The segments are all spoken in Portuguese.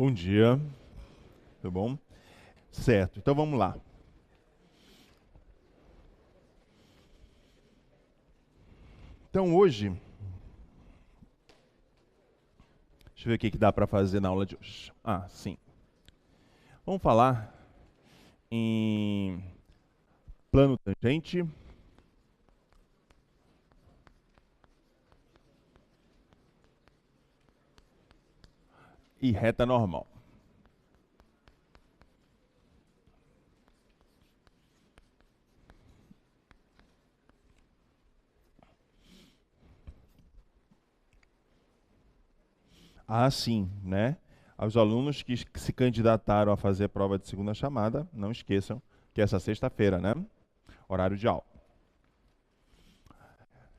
Bom dia, tudo bom? Certo, então vamos lá. Então hoje, deixa eu ver o que dá para fazer na aula de hoje. Sim. Vamos falar em plano tangente e reta normal. Sim, né? Aos alunos que se candidataram a fazer a prova de segunda chamada, não esqueçam que essa sexta-feira, né? Horário de aula.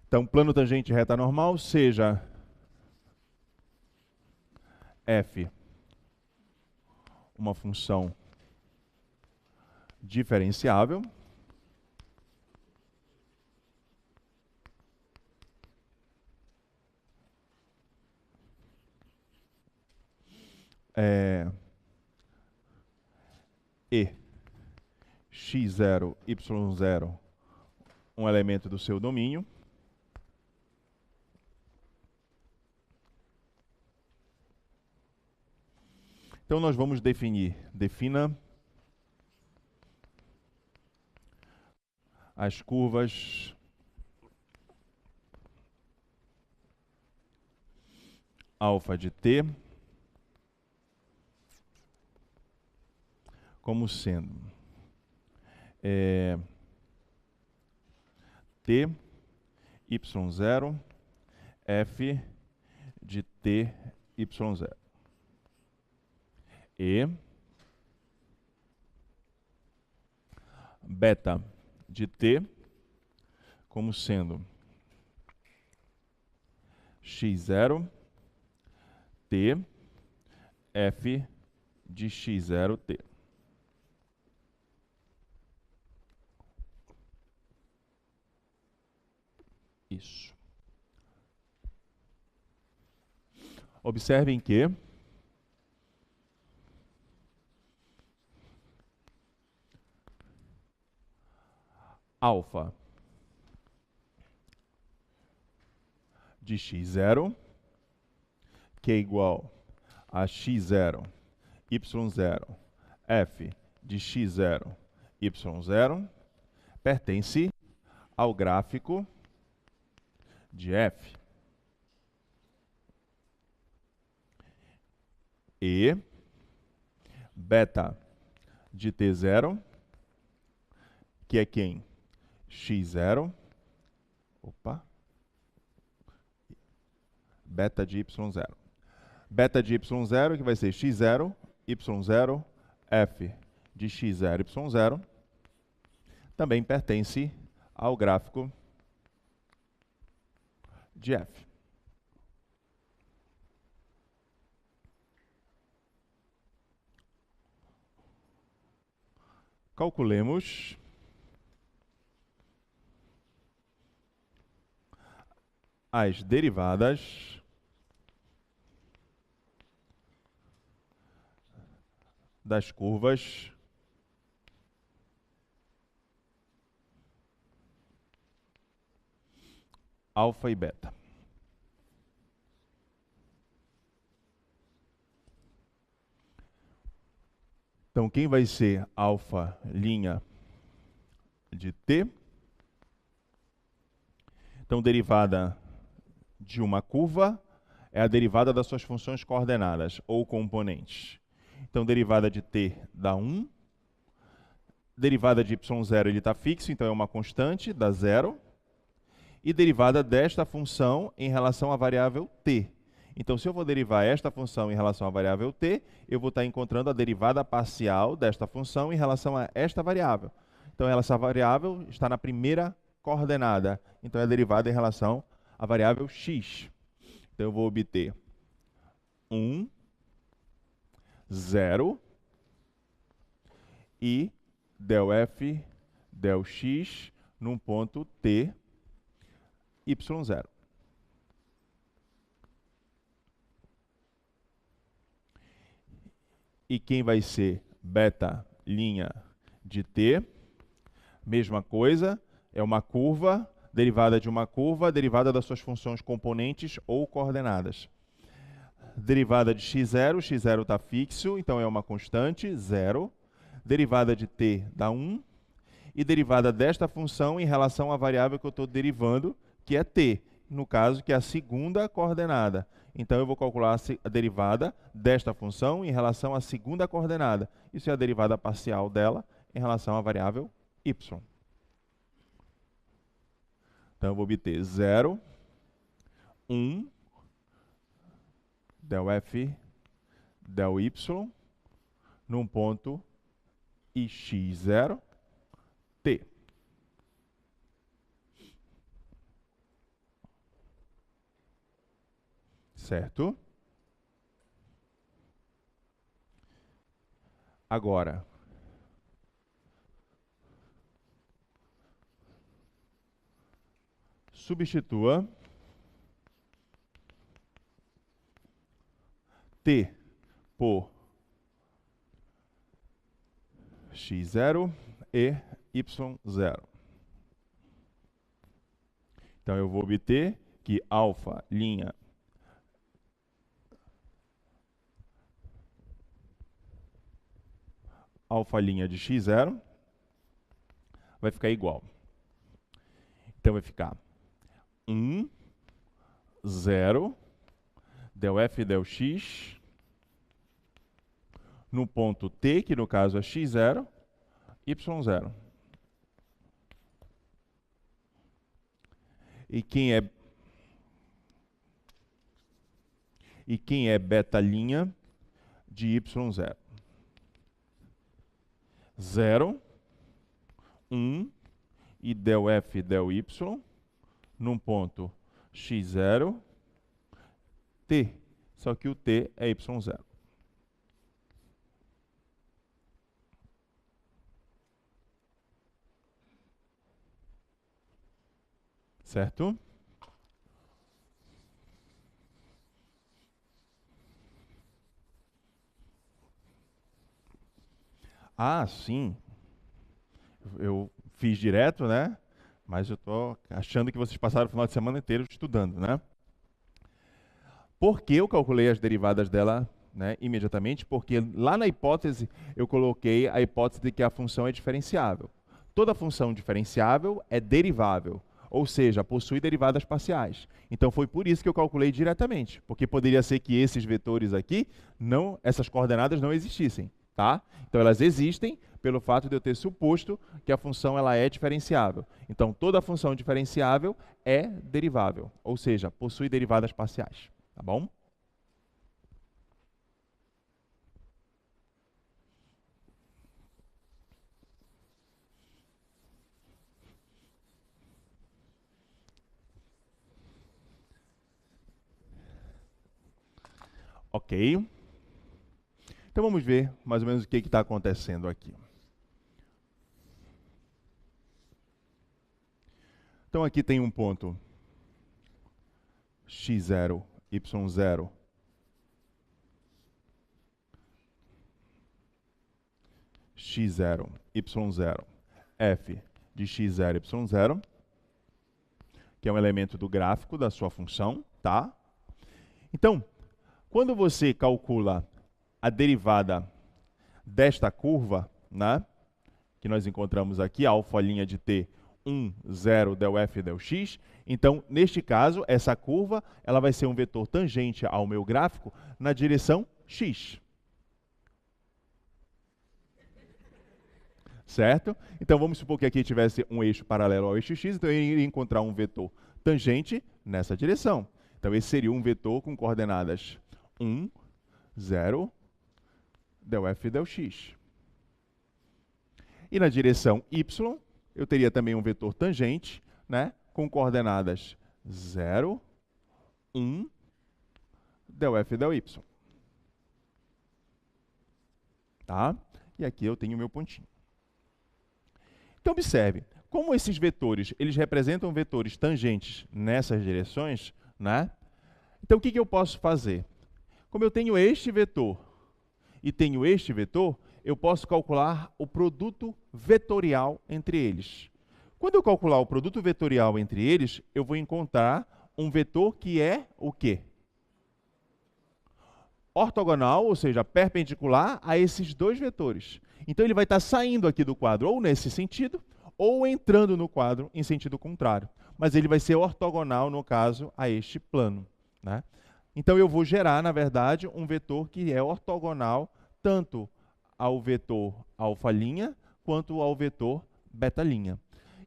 Então, plano tangente e reta normal, seja f uma função diferenciável, e x0, y0, um elemento do seu domínio. Então nós vamos defina as curvas alfa de t como sendo t, y0, f de t, y0. E beta de t como sendo x0, t, f de x0, t. Isso. Observem que alfa de x0, que é igual a x0, y0, f de x0, y0, pertence ao gráfico de f. E beta de t0, que é quem? x0, beta de y0. Beta de y0, que vai ser x0, y0, f de x0, y0, também pertence ao gráfico de f. Calculemos as derivadas das curvas alfa e beta. Então, quem vai ser alfa linha de t? Então, derivada de uma curva é a derivada das suas funções coordenadas ou componentes. Então, derivada de t dá 1. Derivada de y0 ele está fixo, então é uma constante, dá 0. E derivada desta função em relação à variável t. Então, se eu vou derivar esta função em relação à variável t, eu vou estar encontrando a derivada parcial desta função em relação a esta variável. Então, essa variável está na primeira coordenada. Então, é derivada em relação à variável x. Então, eu vou obter 1, 0 e del f, del x num ponto t, y0. E quem vai ser beta' de t? Mesma coisa, é uma curva, derivada de uma curva, derivada das suas funções componentes ou coordenadas. Derivada de x0 está fixo, então é uma constante, 0. Derivada de t dá 1. E derivada desta função em relação à variável que eu estou derivando, que é t, no caso, que é a segunda coordenada. Então, eu vou calcular a derivada desta função em relação à segunda coordenada. Isso é a derivada parcial dela em relação à variável y. Então, eu vou obter 0, 1, del f, del y, num ponto e x0, t. Certo? Agora, substitua t por x0 e y0. Então, eu vou obter que alfa' de x0 vai ficar igual. Então, vai ficar 1, 0, del f del x, no ponto t, que no caso é x0, y0. E quem é beta' de y0? 0, 1 e del f del y num ponto x0, t. Só que o t é y0. Certo? Ah, sim. Eu fiz direto, né? Mas eu estou achando que vocês passaram o final de semana inteiro estudando, né? Por que eu calculei as derivadas dela, né, imediatamente? Porque lá na hipótese eu coloquei a hipótese de que a função é diferenciável. Toda função diferenciável é derivável, ou seja, possui derivadas parciais. Então foi por isso que eu calculei diretamente, porque poderia ser que esses vetores aqui, essas coordenadas não existissem, tá? Então elas existem pelo fato de eu ter suposto que a função ela é diferenciável. Então toda função diferenciável é derivável, ou seja, possui derivadas parciais, tá bom? Ok. Então vamos ver mais ou menos o que está acontecendo aqui. Então aqui tem um ponto x0, y0, x0, y0, f de x0, y0, que é um elemento do gráfico da sua função, tá? Então, quando você calcula a derivada desta curva, né, que nós encontramos aqui, alfa' de t, 1, 0, del f, del x. Então, neste caso, essa curva ela vai ser um vetor tangente ao meu gráfico na direção x. Certo? Então, vamos supor que aqui tivesse um eixo paralelo ao eixo x, então eu iria encontrar um vetor tangente nessa direção. Então, esse seria um vetor com coordenadas 1, 0, del f, del x. E na direção y, eu teria também um vetor tangente, né, com coordenadas 0, 1, del f, del y. Tá? E aqui eu tenho o meu pontinho. Então, observe, como esses vetores, eles representam vetores tangentes nessas direções, né? Então, o que eu posso fazer? Como eu tenho este vetor e tenho este vetor, eu posso calcular o produto vetorial entre eles. Quando eu calcular o produto vetorial entre eles, eu vou encontrar um vetor que é o quê? Ortogonal, ou seja, perpendicular a esses dois vetores. Então ele vai estar saindo aqui do quadro ou nesse sentido, ou entrando no quadro em sentido contrário. Mas ele vai ser ortogonal, no caso, a este plano, né? Então eu vou gerar, na verdade, um vetor que é ortogonal tanto ao vetor alfa' quanto ao vetor beta'.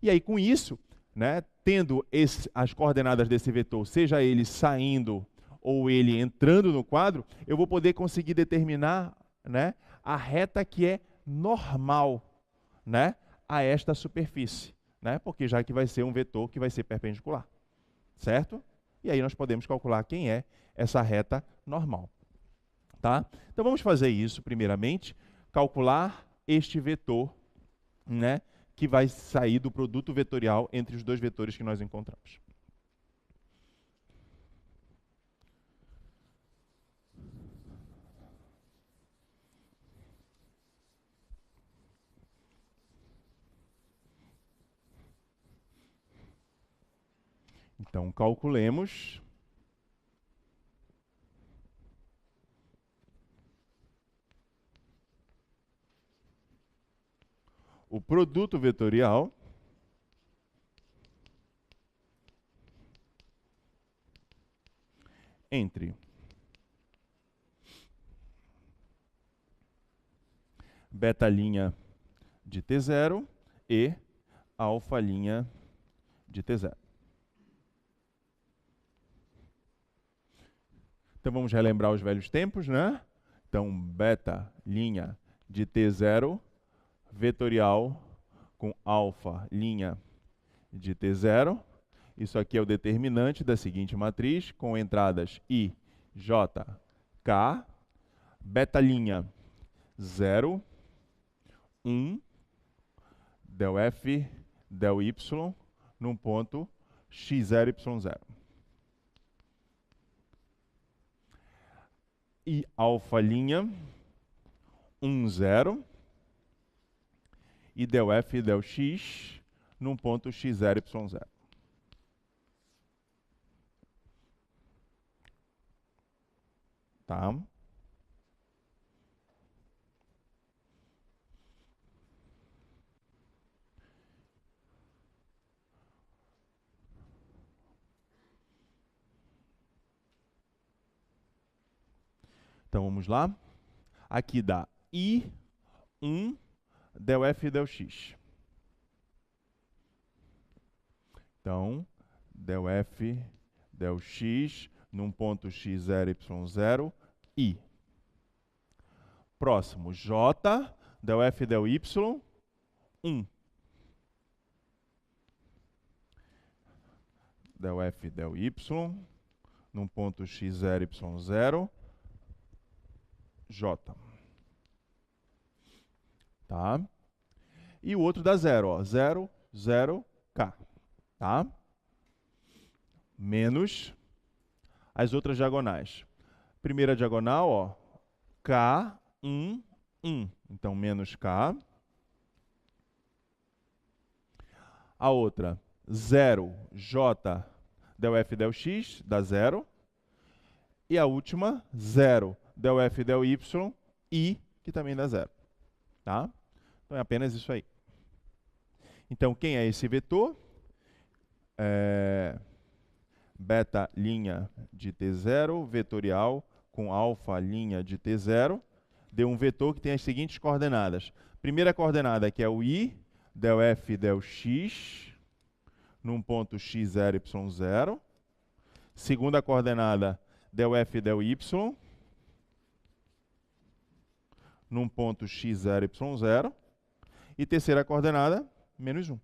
E aí, com isso, né, tendo as coordenadas desse vetor, seja ele saindo ou ele entrando no quadro, eu vou poder conseguir determinar, né, a reta que é normal, né, a esta superfície, né, porque já que vai ser um vetor que vai ser perpendicular, certo? E aí nós podemos calcular quem é essa reta normal, tá? Então vamos fazer isso primeiramente, calcular este vetor, né, que vai sair do produto vetorial entre os dois vetores que nós encontramos. Então, calculemos o produto vetorial entre beta' de T0 e alfa' de T0. Então vamos relembrar os velhos tempos, né? Então, beta' de T0 vetorial com alfa' de T0. Isso aqui é o determinante da seguinte matriz, com entradas I, J, K, beta' 0, 1, del F, del Y, num ponto x0, y0. E alfa', 1, 0, e del F, del X, num ponto x0, y0. Tá? Então vamos lá. Aqui dá I1 del F del X. Então, del F del X num ponto x0, y0, I. Próximo, J del F del Y, 1. Del F del Y num ponto x0, y0, J. Tá? E o outro dá 0, ó, 0, 0, K. Tá? Menos as outras diagonais. Primeira diagonal, ó, K, 1, 1. Então, menos K. A outra, 0, J del F del X, dá 0. E a última, 0 del F del Y, I, que também dá 0. Tá? Então, é apenas isso aí. Então, quem é esse vetor? Beta' de T0, vetorial com alfa' de T0, deu um vetor que tem as seguintes coordenadas. Primeira coordenada, que é o I del F del X, num ponto x0, y0. Segunda coordenada, del F del Y, num ponto x0, y0. E terceira coordenada, menos 1.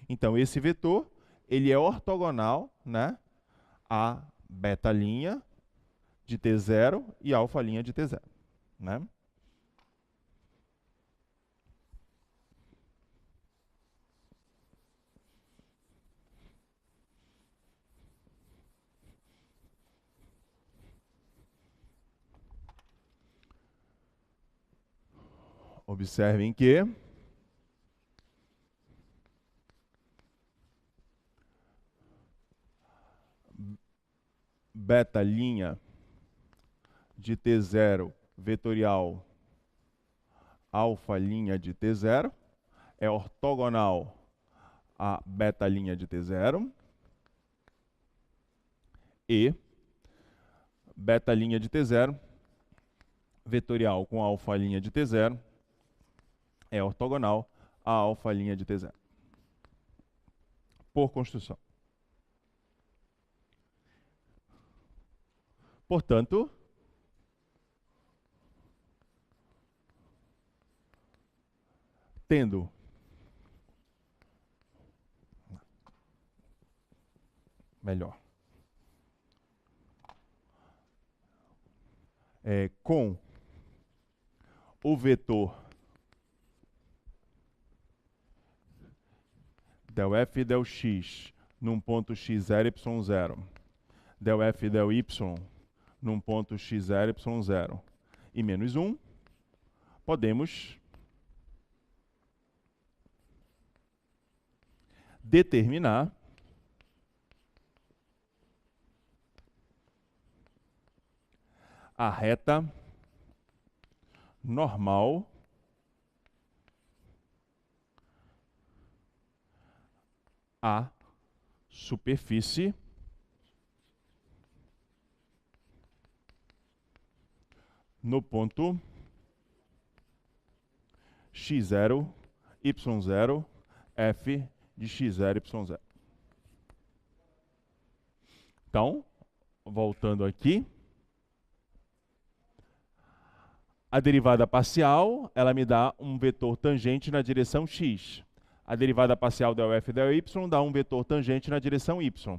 Então, esse vetor, ele é ortogonal, né, a beta' de T0 e alfa' de T0. Né? Observem que beta' de T0 vetorial alfa' de T0 é ortogonal a beta' de T0 e beta' de T0 vetorial com alfa' de T0 é ortogonal a alfa' de T0 por construção. Portanto, tendo melhor com o vetor del f e del x num ponto x0, y0, del f e del y num ponto x0, y0 e menos 1, podemos determinar a reta normal à superfície no ponto x0, y0, f de x0, y0. Então, voltando aqui, a derivada parcial, ela me dá um vetor tangente na direção x. A derivada parcial del f e del y dá um vetor tangente na direção y.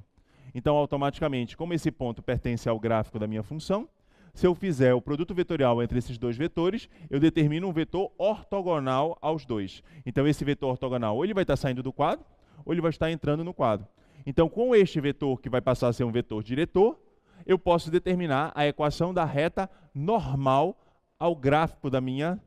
Então, automaticamente, como esse ponto pertence ao gráfico da minha função, se eu fizer o produto vetorial entre esses dois vetores, eu determino um vetor ortogonal aos dois. Então, esse vetor ortogonal ou ele vai estar saindo do quadro, ou ele vai estar entrando no quadro. Então, com este vetor, que vai passar a ser um vetor diretor, eu posso determinar a equação da reta normal ao gráfico da minha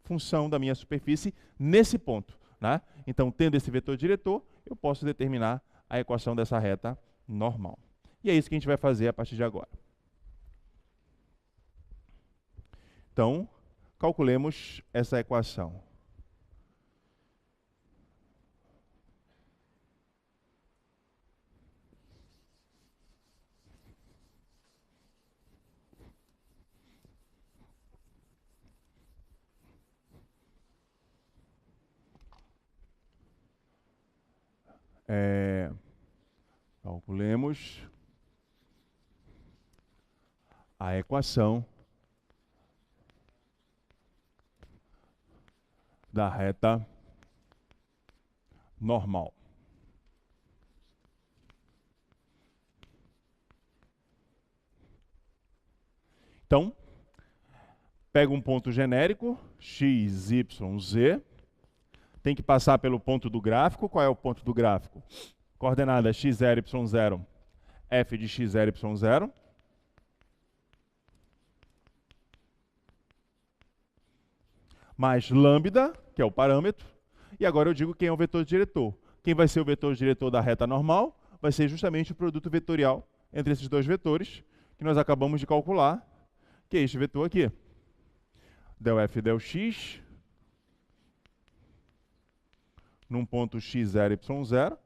função, da minha superfície, nesse ponto, né? Então, tendo esse vetor diretor, eu posso determinar a equação dessa reta normal. E é isso que a gente vai fazer a partir de agora. Então, calculemos essa equação. Calculemos a equação da reta normal. Então, pega um ponto genérico, x, y, z, tem que passar pelo ponto do gráfico. Qual é o ponto do gráfico? Coordenada x0, y0, f de x0, y0. Mais lambda, que é o parâmetro. E agora eu digo quem é o vetor diretor. Quem vai ser o vetor diretor da reta normal? Vai ser justamente o produto vetorial entre esses dois vetores, que nós acabamos de calcular, que é este vetor aqui. Del f del x, num ponto x0, y0,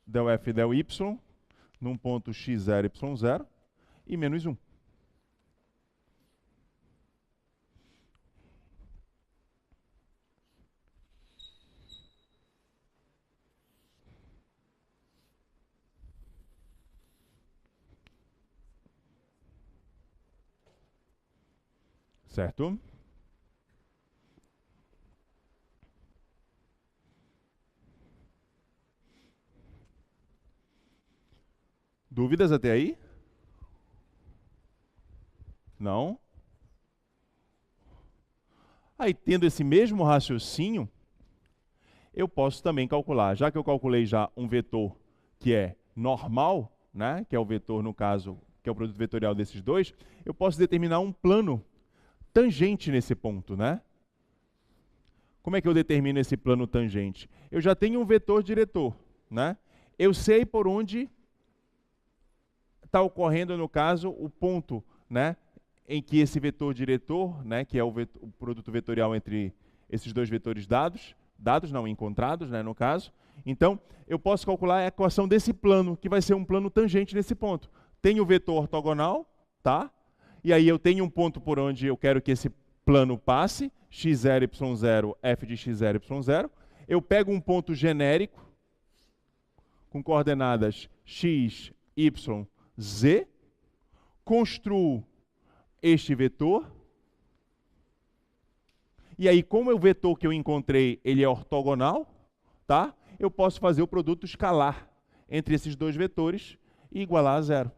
del f del y, num ponto x0, y0, e menos 1. Certo? Dúvidas até aí? Não? Aí, tendo esse mesmo raciocínio, eu posso também calcular. Já que eu calculei já um vetor que é normal, né, que é o vetor, no caso, que é o produto vetorial desses dois, eu posso determinar um plano tangente nesse ponto, né? Como é que eu determino esse plano tangente? Eu já tenho um vetor diretor, né? Eu sei por onde está ocorrendo, no caso, o ponto, né, em que esse vetor diretor, né, que é o produto vetorial entre esses dois vetores dados não, encontrados, né, no caso. Então, eu posso calcular a equação desse plano, que vai ser um plano tangente nesse ponto. Tenho o vetor ortogonal, tá? E aí eu tenho um ponto por onde eu quero que esse plano passe, x0, y0, f de x0, y0. Eu pego um ponto genérico, com coordenadas x, y, z, construo este vetor, e aí, como o vetor que eu encontrei ele é ortogonal, tá? Eu posso fazer o produto escalar entre esses dois vetores e igualar a zero.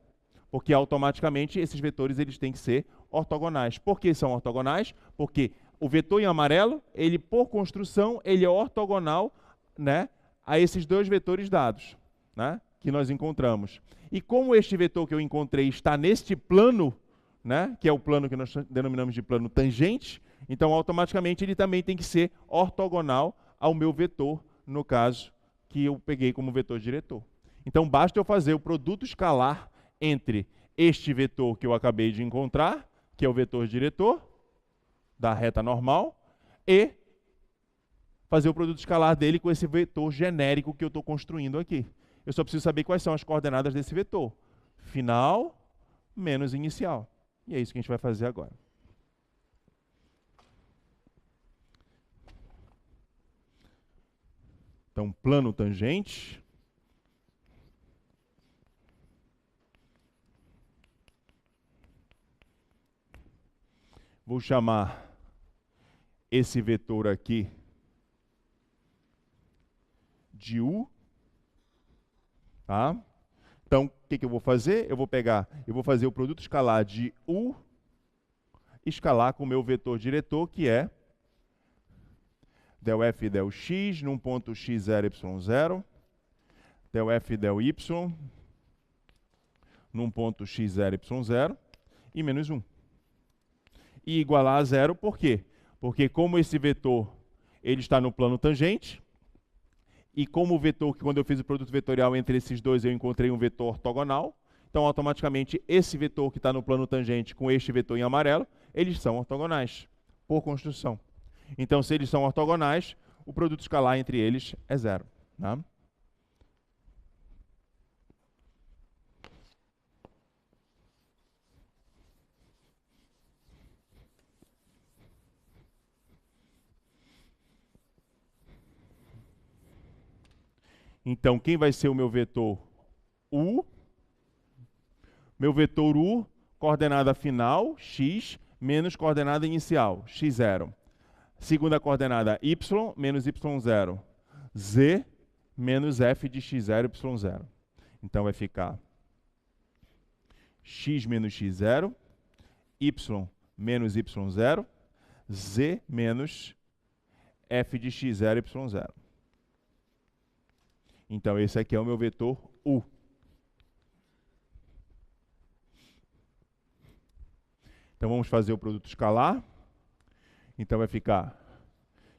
Porque automaticamente esses vetores eles têm que ser ortogonais. Por que são ortogonais? Porque o vetor em amarelo, ele por construção, ele é ortogonal, né, a esses dois vetores dados, né, que nós encontramos. E como este vetor que eu encontrei está neste plano, né, que é o plano que nós denominamos de plano tangente, então automaticamente ele também tem que ser ortogonal ao meu vetor, no caso que eu peguei como vetor diretor. Então basta eu fazer o produto escalar entre este vetor que eu acabei de encontrar, que é o vetor diretor da reta normal, e fazer o produto escalar dele com esse vetor genérico que eu estou construindo aqui. Eu só preciso saber quais são as coordenadas desse vetor. Final menos inicial. E é isso que a gente vai fazer agora. Então, plano tangente. Vou chamar esse vetor aqui de U. Tá? Então, o que eu vou fazer? Eu vou fazer o produto escalar de U escalar com o meu vetor diretor, que é del f del x num ponto x0, y0, del f del y num ponto x0, y0 e menos 1. E igualar a zero, por quê? Porque como esse vetor ele está no plano tangente, e como o vetor, que quando eu fiz o produto vetorial entre esses dois, eu encontrei um vetor ortogonal, então automaticamente esse vetor que está no plano tangente com este vetor em amarelo, eles são ortogonais, por construção. Então, se eles são ortogonais, o produto escalar entre eles é zero. Tá? Então, quem vai ser o meu vetor U? Meu vetor U, coordenada final, x, menos coordenada inicial, x0. Segunda coordenada, y, menos y0. Z, menos f de x0, y0. Então, vai ficar x menos x0, y menos y0, z menos f de x0, y0. Então, esse aqui é o meu vetor U. Então, vamos fazer o produto escalar. Então, vai ficar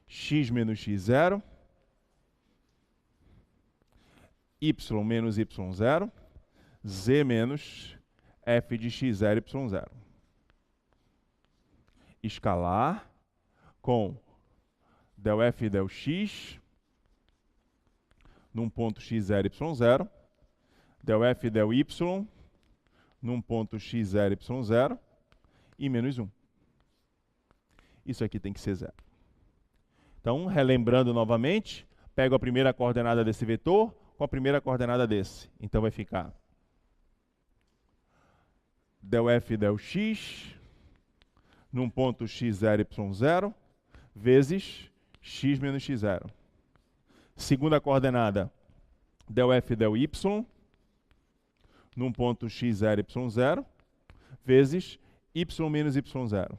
x menos x0, y menos y0, z menos f de x0, y0. Escalar com del f del x num ponto x0, y0, del f del y num ponto x0, y0 e menos 1. Isso aqui tem que ser zero. Então, relembrando novamente, pego a primeira coordenada desse vetor com a primeira coordenada desse. Então, vai ficar del f del x num ponto x0, y0 vezes x menos x0. Segunda coordenada, del f del y num ponto x0, y0 vezes y menos y0.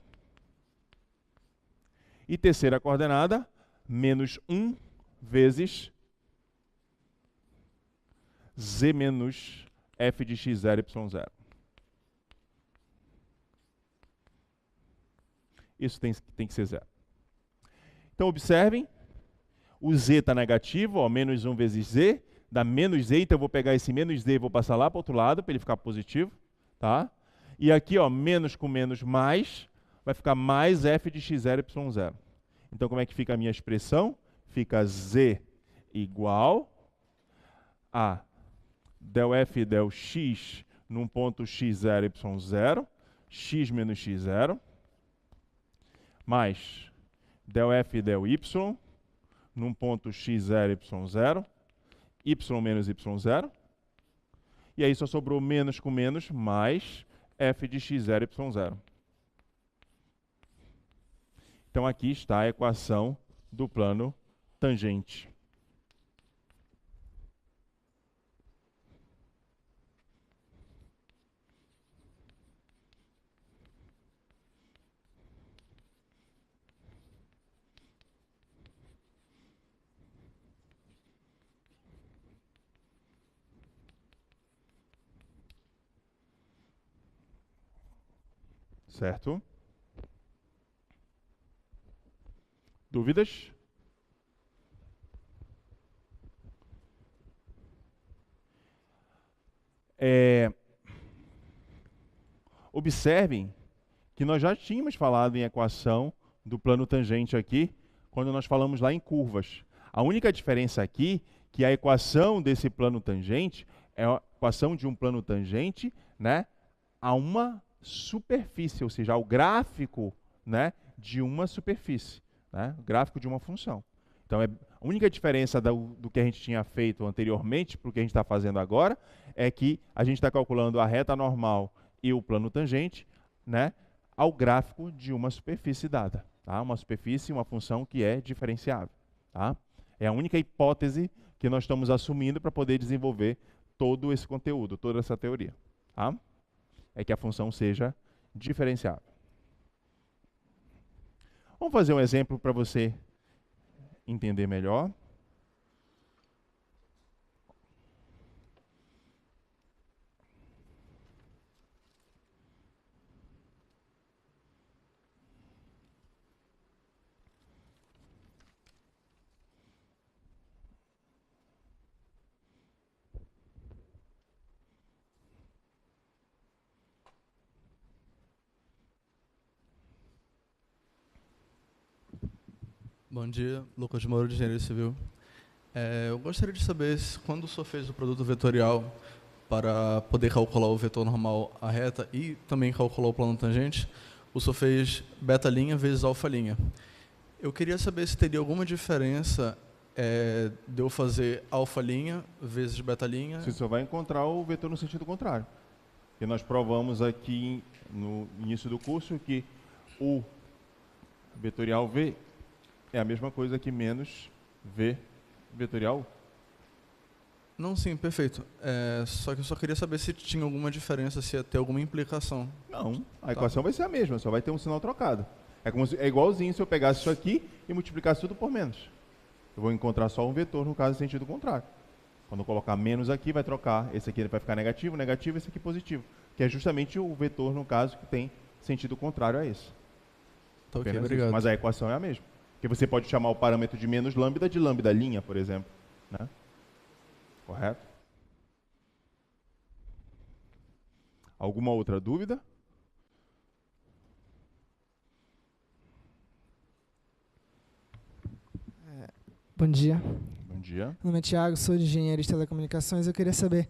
E terceira coordenada, menos 1 vezes z menos f de x0, y0. Isso tem que ser zero. Então, observem, o z está negativo, ó, menos 1 vezes z, dá menos z, então eu vou pegar esse menos z e vou passar lá para o outro lado, para ele ficar positivo. Tá? E aqui, ó, menos com menos mais, vai ficar mais f de x0, y0. Então, como é que fica a minha expressão? Fica z igual a del f del x num ponto x0, y0, x menos x0, mais del f del y num ponto x0, y0, y menos y0. E aí só sobrou menos com menos, mais f de x0, y0. Então aqui está a equação do plano tangente. Certo? Dúvidas? Observem que nós já tínhamos falado em equação do plano tangente aqui, quando nós falamos lá em curvas. A única diferença aqui é que a equação desse plano tangente é a equação de um plano tangente, né, a uma superfície, ou seja, ao gráfico, né, de uma superfície, né, o gráfico de uma função. Então, a única diferença do que a gente tinha feito anteriormente para o que a gente está fazendo agora é que a gente está calculando a reta normal e o plano tangente, né, ao gráfico de uma superfície dada. Tá? Uma superfície, uma função que é diferenciável. Tá? É a única hipótese que nós estamos assumindo para poder desenvolver todo esse conteúdo, toda essa teoria. Tá? É que a função seja diferenciável. Vamos fazer um exemplo para você entender melhor. Bom dia, Lucas Moura, de Engenharia Civil. Eu gostaria de saber se, quando o senhor fez o produto vetorial para poder calcular o vetor normal à reta e também calcular o plano tangente, o senhor fez beta' vezes alfa'. Eu queria saber se teria alguma diferença de eu fazer alfa' vezes beta'. Você só vai encontrar o vetor no sentido contrário. Porque nós provamos aqui no início do curso que o vetorial V é a mesma coisa que menos V vetorial U. Não, sim, perfeito. Só que eu só queria saber se tinha alguma diferença, se ia ter alguma implicação. Não, a equação vai ser a mesma, só vai ter um sinal trocado. É igualzinho se eu pegasse isso aqui e multiplicasse tudo por menos. Eu vou encontrar só um vetor, no caso, em sentido contrário. Quando eu colocar menos aqui, vai trocar. Esse aqui vai ficar negativo, negativo, esse aqui positivo. Que é justamente o vetor, no caso, que tem sentido contrário a esse. Tá, ok, obrigado. Mas a equação é a mesma. Porque você pode chamar o parâmetro de menos lambda de lambda', por exemplo. Né? Correto? Alguma outra dúvida? Bom dia. Bom dia. Meu nome é Thiago, sou de Engenharia de Telecomunicações. Eu queria saber,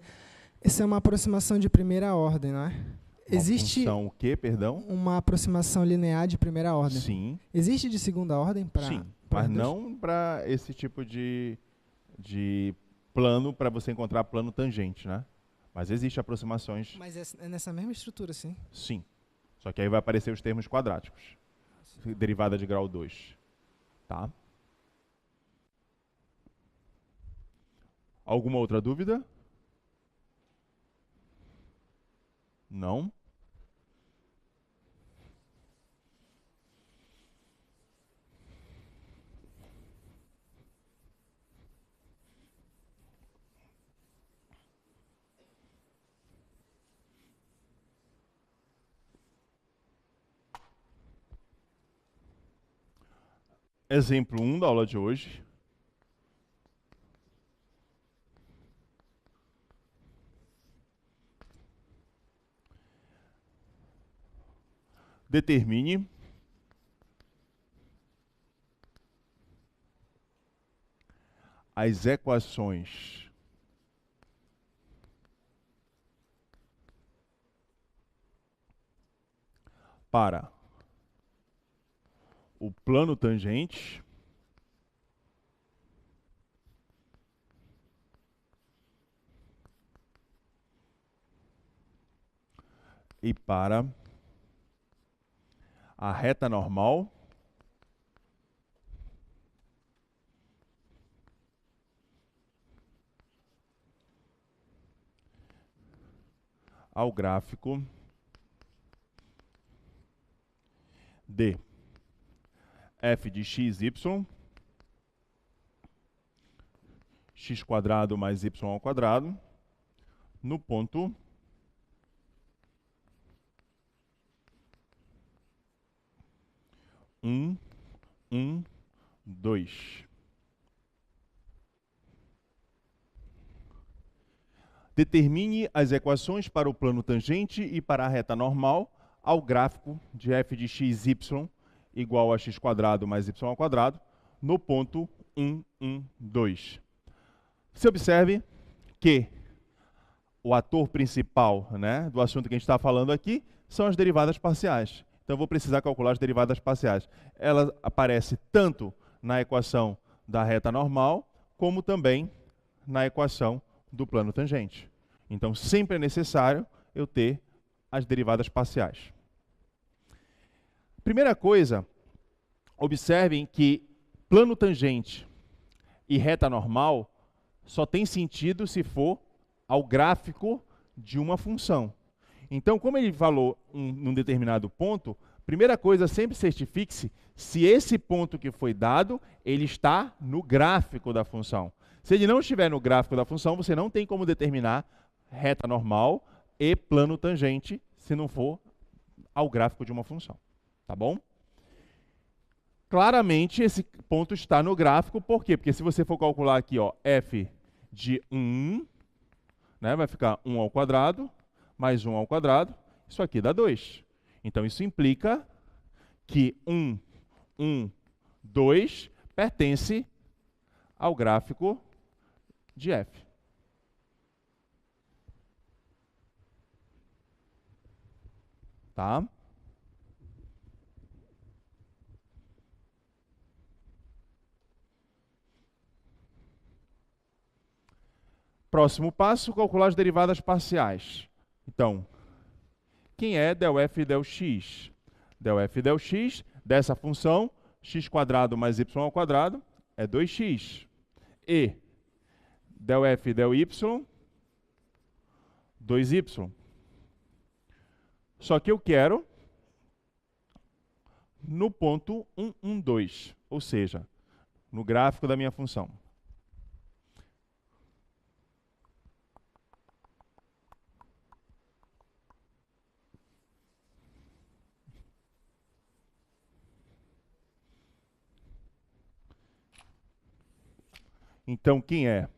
essa é uma aproximação de primeira ordem, não é? Existe função o quê, perdão? uma aproximação linear de primeira ordem. Sim. Existe de segunda ordem? Sim, mas não para esse tipo de plano, para você encontrar plano tangente, né? Mas existem aproximações. Mas é nessa mesma estrutura, sim? Sim. Só que aí vai aparecer os termos quadráticos. Derivada de grau 2. Tá? Alguma outra dúvida? Não? exemplo 1 da aula de hoje. Determine as equações para o plano tangente e para a reta normal ao gráfico de f de x, y, x quadrado mais y ao quadrado, no ponto 1, 1, 2. Determine as equações para o plano tangente e para a reta normal ao gráfico de f de x, y igual a x quadrado mais y ao quadrado, no ponto 1, 1, 2. Você observe que o ator principal, né, do assunto que a gente está falando aqui são as derivadas parciais. Então, eu vou precisar calcular as derivadas parciais. Ela aparece tanto na equação da reta normal, como também na equação do plano tangente. Então, sempre é necessário eu ter as derivadas parciais. Primeira coisa, observem que plano tangente e reta normal só tem sentido se for ao gráfico de uma função. Então, como ele falou num determinado ponto, primeira coisa, sempre certifique-se se esse ponto que foi dado, ele está no gráfico da função. Se ele não estiver no gráfico da função, você não tem como determinar reta normal e plano tangente se não for ao gráfico de uma função. Tá bom? Claramente, esse ponto está no gráfico, por quê? Porque se você for calcular aqui, ó, f de 1, né, vai ficar 1 ao quadrado, mais 1 ao quadrado, isso aqui dá 2. Então, isso implica que 1, 1, 2 pertence ao gráfico de f. Tá? Próximo passo, calcular as derivadas parciais. Então, quem é del f e del x? Del f e del x dessa função, x quadrado mais y ao quadrado, é 2x. E del f e del y, 2y. Só que eu quero no ponto 1, 1, 2, ou seja, no gráfico da minha função. Então, quem é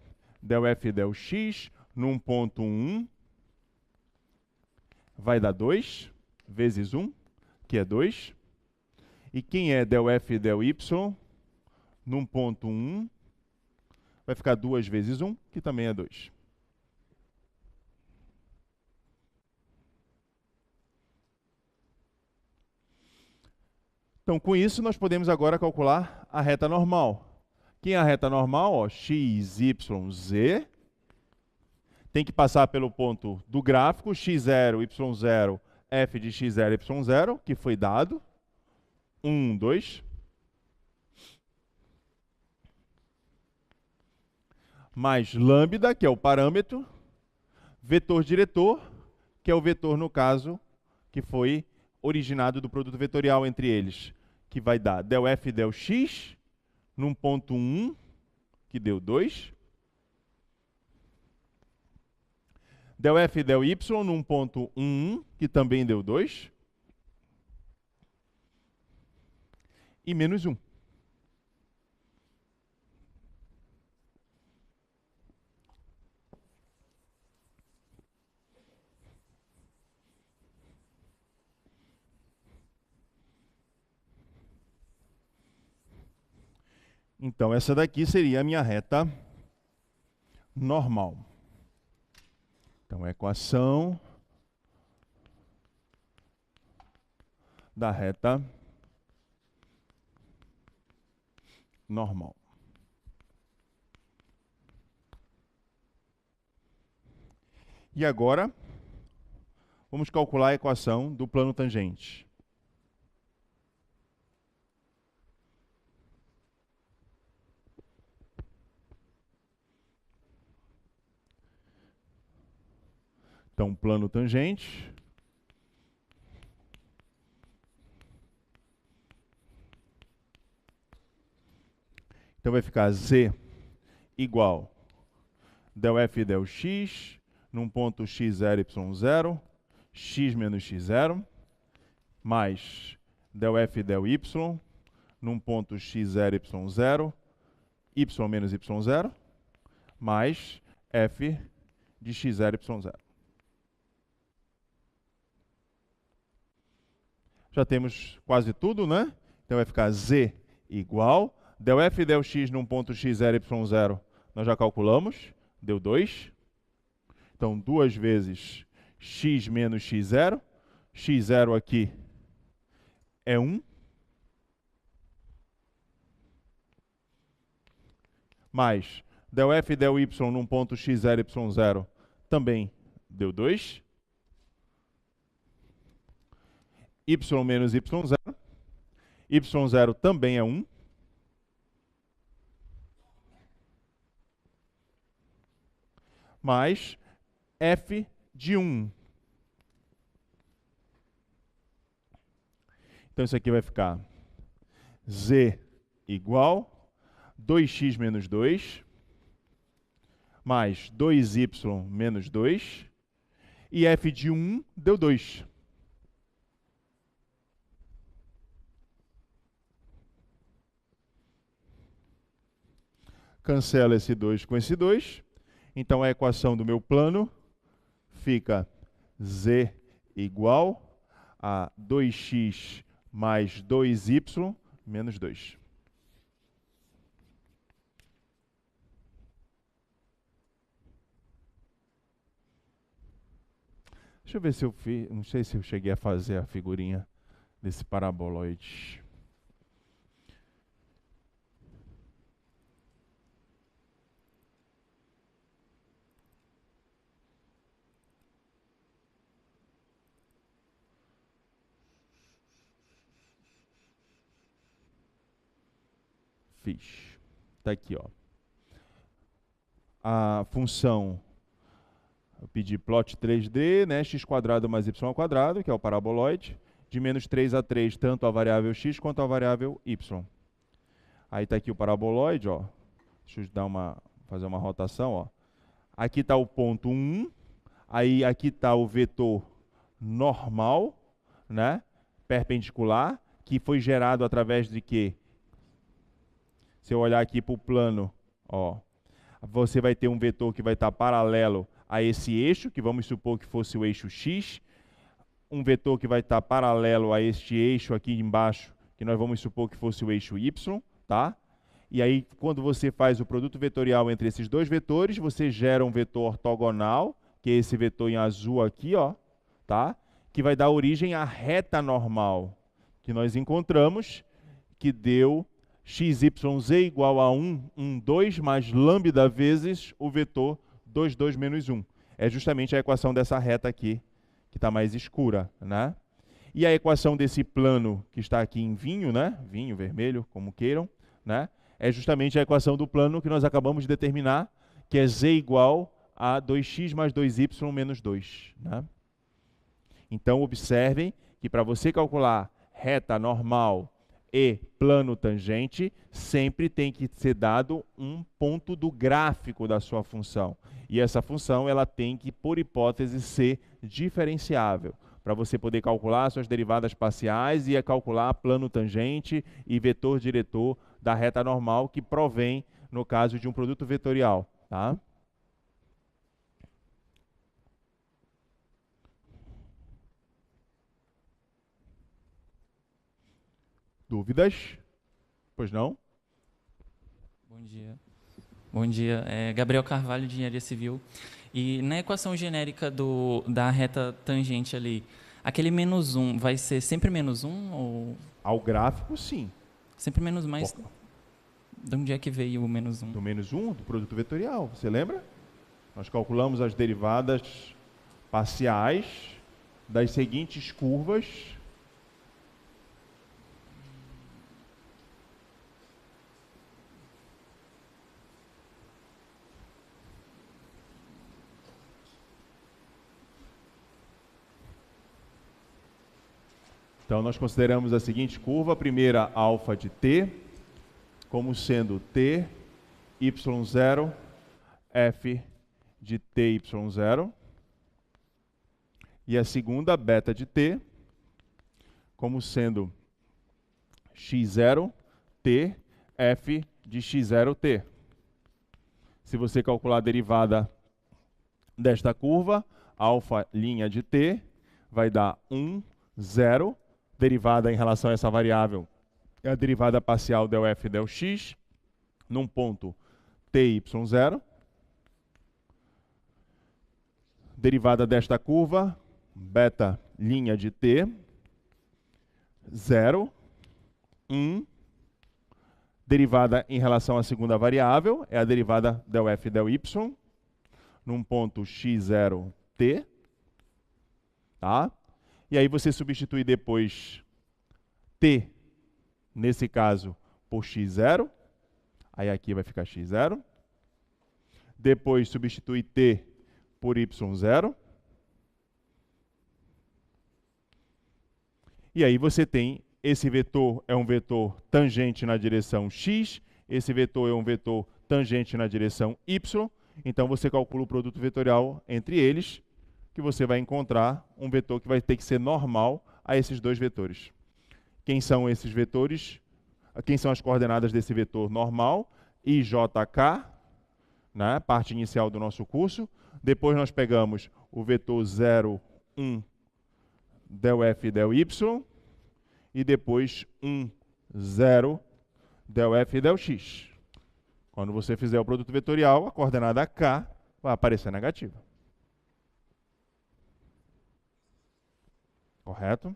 del f e del x num ponto 1 vai dar 2 vezes 1, que é 2. E quem é del f e del y num ponto 1 vai ficar 2 vezes 1, que também é 2. Então, com isso, nós podemos agora calcular a reta normal. Quem é a reta normal? Ó, x, y, z. Tem que passar pelo ponto do gráfico, x0, y0, f de x0, y0, que foi dado. 1, 2. Mais lambda, que é o parâmetro. Vetor diretor, que é o vetor, no caso, que foi originado do produto vetorial entre eles, que vai dar del f e del x num ponto 1, que deu 2. Del f e del y num ponto 1, que também deu 2. E menos 1. Então, essa daqui seria a minha reta normal. Então, a equação da reta normal. E agora, vamos calcular a equação do plano tangente. Então, plano tangente então vai ficar z igual del f e del x num ponto x0, y0, x menos x0, mais del f e del y num ponto x0, y0, y menos y0, mais f de x0, y0. Já temos quase tudo, né? Então vai ficar z igual del f e del x num ponto x0, y0, nós já calculamos, deu 2. Então, 2 vezes x menos x0. x0 aqui é 1. Mais del f e del y num ponto x0, y0 também deu 2. Y menos y0. y0 também é 1. Mais f de 1. Então, isso aqui vai ficar z igual 2x menos 2, mais 2y menos 2, e f de 1 deu 2. Cancela esse 2 com esse 2. Então, a equação do meu plano fica z igual a 2x mais 2y menos 2. Deixa eu ver se eu fiz, não sei se eu cheguei a fazer a figurinha desse paraboloide. Fiz. Está aqui, ó. A função, eu pedi plot 3D, né, x² mais y², que é o paraboloide, de menos 3 a 3, tanto a variável x quanto a variável y. Aí está aqui o paraboloide, ó. Deixa eu fazer uma rotação, ó. Aqui está o ponto 1, aí aqui está o vetor normal, né, perpendicular, que foi gerado através de quê? Se eu olhar aqui para o plano, ó, você vai ter um vetor que vai estar paralelo a esse eixo, que vamos supor que fosse o eixo x, um vetor que vai estar paralelo a este eixo aqui embaixo, que nós vamos supor que fosse o eixo y, tá? E aí, quando você faz o produto vetorial entre esses dois vetores, você gera um vetor ortogonal, que é esse vetor em azul aqui, ó, tá? Que vai dar origem à reta normal, que nós encontramos, que deu xyz igual a 1, 2 mais lambda vezes o vetor 2, 2 menos 1. É justamente a equação dessa reta aqui, que está mais escura, né? E a equação desse plano que está aqui em vinho, né? Vinho, vermelho, como queiram, né? É justamente a equação do plano que nós acabamos de determinar, que é z igual a 2x mais 2y menos 2, né? Então, observem que para você calcular reta normal e plano tangente, sempre tem que ser dado um ponto do gráfico da sua função. E essa função ela tem que, por hipótese, ser diferenciável, para você poder calcular suas derivadas parciais e calcular plano tangente e vetor diretor da reta normal que provém, no caso de um produto vetorial, tá? Dúvidas? Pois não? Bom dia. Bom dia. Gabriel Carvalho, de Engenharia Civil. E na equação genérica da reta tangente ali, aquele -1 vai ser sempre -1 ou Ao gráfico, sim. sempre menos mais? De onde é que veio o -1? Do -1, do produto vetorial, você lembra? Nós calculamos as derivadas parciais das seguintes curvas. Então, nós consideramos a seguinte curva, a primeira alfa de t, como sendo t, y0, f de t, y0. E a segunda, beta de t, como sendo x0, t, f de x0, t. Se você calcular a derivada desta curva, alfa linha de t, vai dar 1, 0, derivada em relação a essa variável, é a derivada parcial del f del x, num ponto t, y0. Derivada desta curva, beta linha de t, 0, 1. Derivada em relação à segunda variável, é a derivada del f del y, num ponto x0, t. Tá? E aí você substitui depois t, nesse caso, por x0. Aí aqui vai ficar x0. Depois substitui t por y0. E aí você tem esse vetor é um vetor tangente na direção x, esse vetor é um vetor tangente na direção y. Então você calcula o produto vetorial entre eles, que você vai encontrar um vetor que vai ter que ser normal a esses dois vetores. Quem são esses vetores? Quem são as coordenadas desse vetor normal? I, J, K, né? Parte inicial do nosso curso. Depois nós pegamos o vetor 0, 1, del f, del y. E depois 1, 0, del f, del x. Quando você fizer o produto vetorial, a coordenada K vai aparecer negativa. Correto?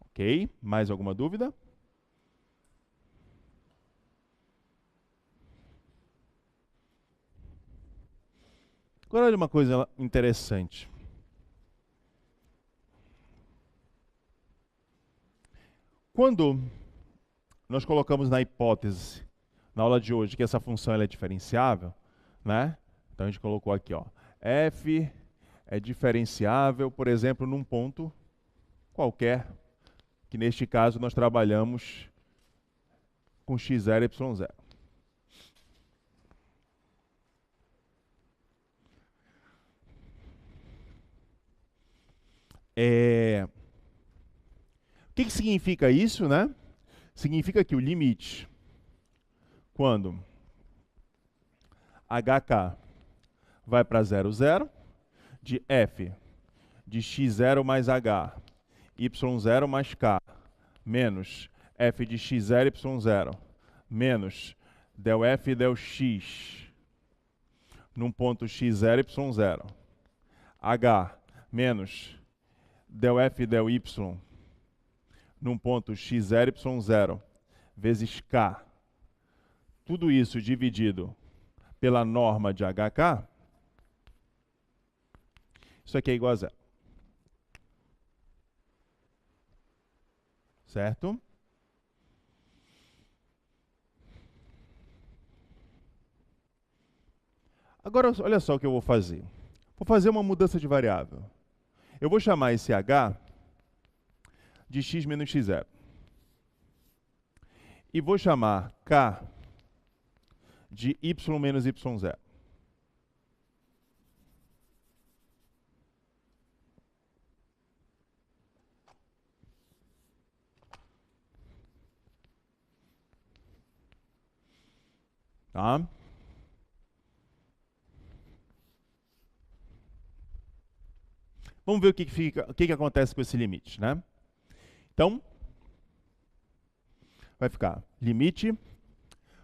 Ok, mais alguma dúvida? Agora, olha uma coisa interessante. Quando nós colocamos na hipótese, na aula de hoje, que essa função ela é diferenciável, né? Então a gente colocou aqui, ó, f é diferenciável, por exemplo, num ponto qualquer, que neste caso nós trabalhamos com x0 e y0. O que significa isso, né? Significa que o limite, quando hk vai para 0, 0, de f de x0 mais h, y0 mais k, menos f de x0, y0, menos del f del x, num ponto x0, y0, h, menos del f del y, num ponto x0, y0, vezes k, tudo isso dividido pela norma de hk, isso aqui é igual a 0. Certo? Agora, olha só o que eu vou fazer. Vou fazer uma mudança de variável. Eu vou chamar esse h de x menos x0. E vou chamar k de y menos y0. Tá? Vamos ver o que acontece com esse limite, né? Então, vai ficar limite.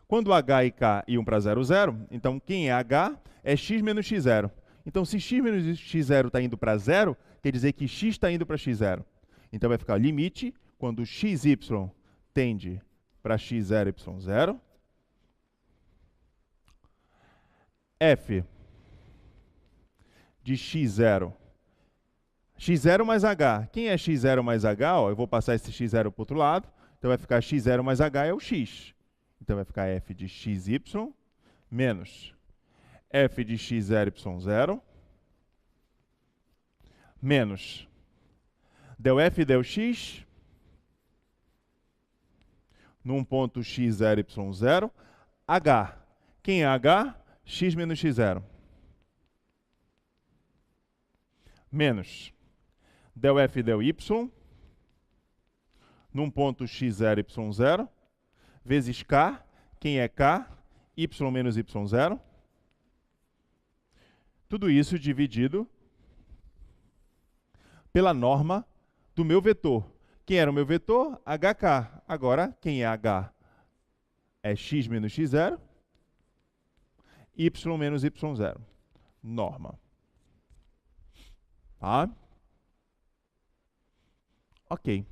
Quando h e k iam para 0, 0, então quem é h é x menos x0. Então, se x menos x0 está indo para 0, quer dizer que x está indo para x0. Então, vai ficar limite quando xy tende para x0, y0. F de x0. x0 mais h. Quem é x0 mais h? Ó, eu vou passar esse x0 para o outro lado. Então, vai ficar x0 mais h é o x. Então, vai ficar f de xy menos f de x0, y0 menos del f del x num ponto x0, y0, h. Quem é h? X menos x0. Menos del f del y num ponto x0, y0, vezes k. Quem é k? Y menos y0. Tudo isso dividido pela norma do meu vetor. Quem era o meu vetor? HK. Agora, quem é H? É x menos x0, y menos y0. Norma. Tá? Ok.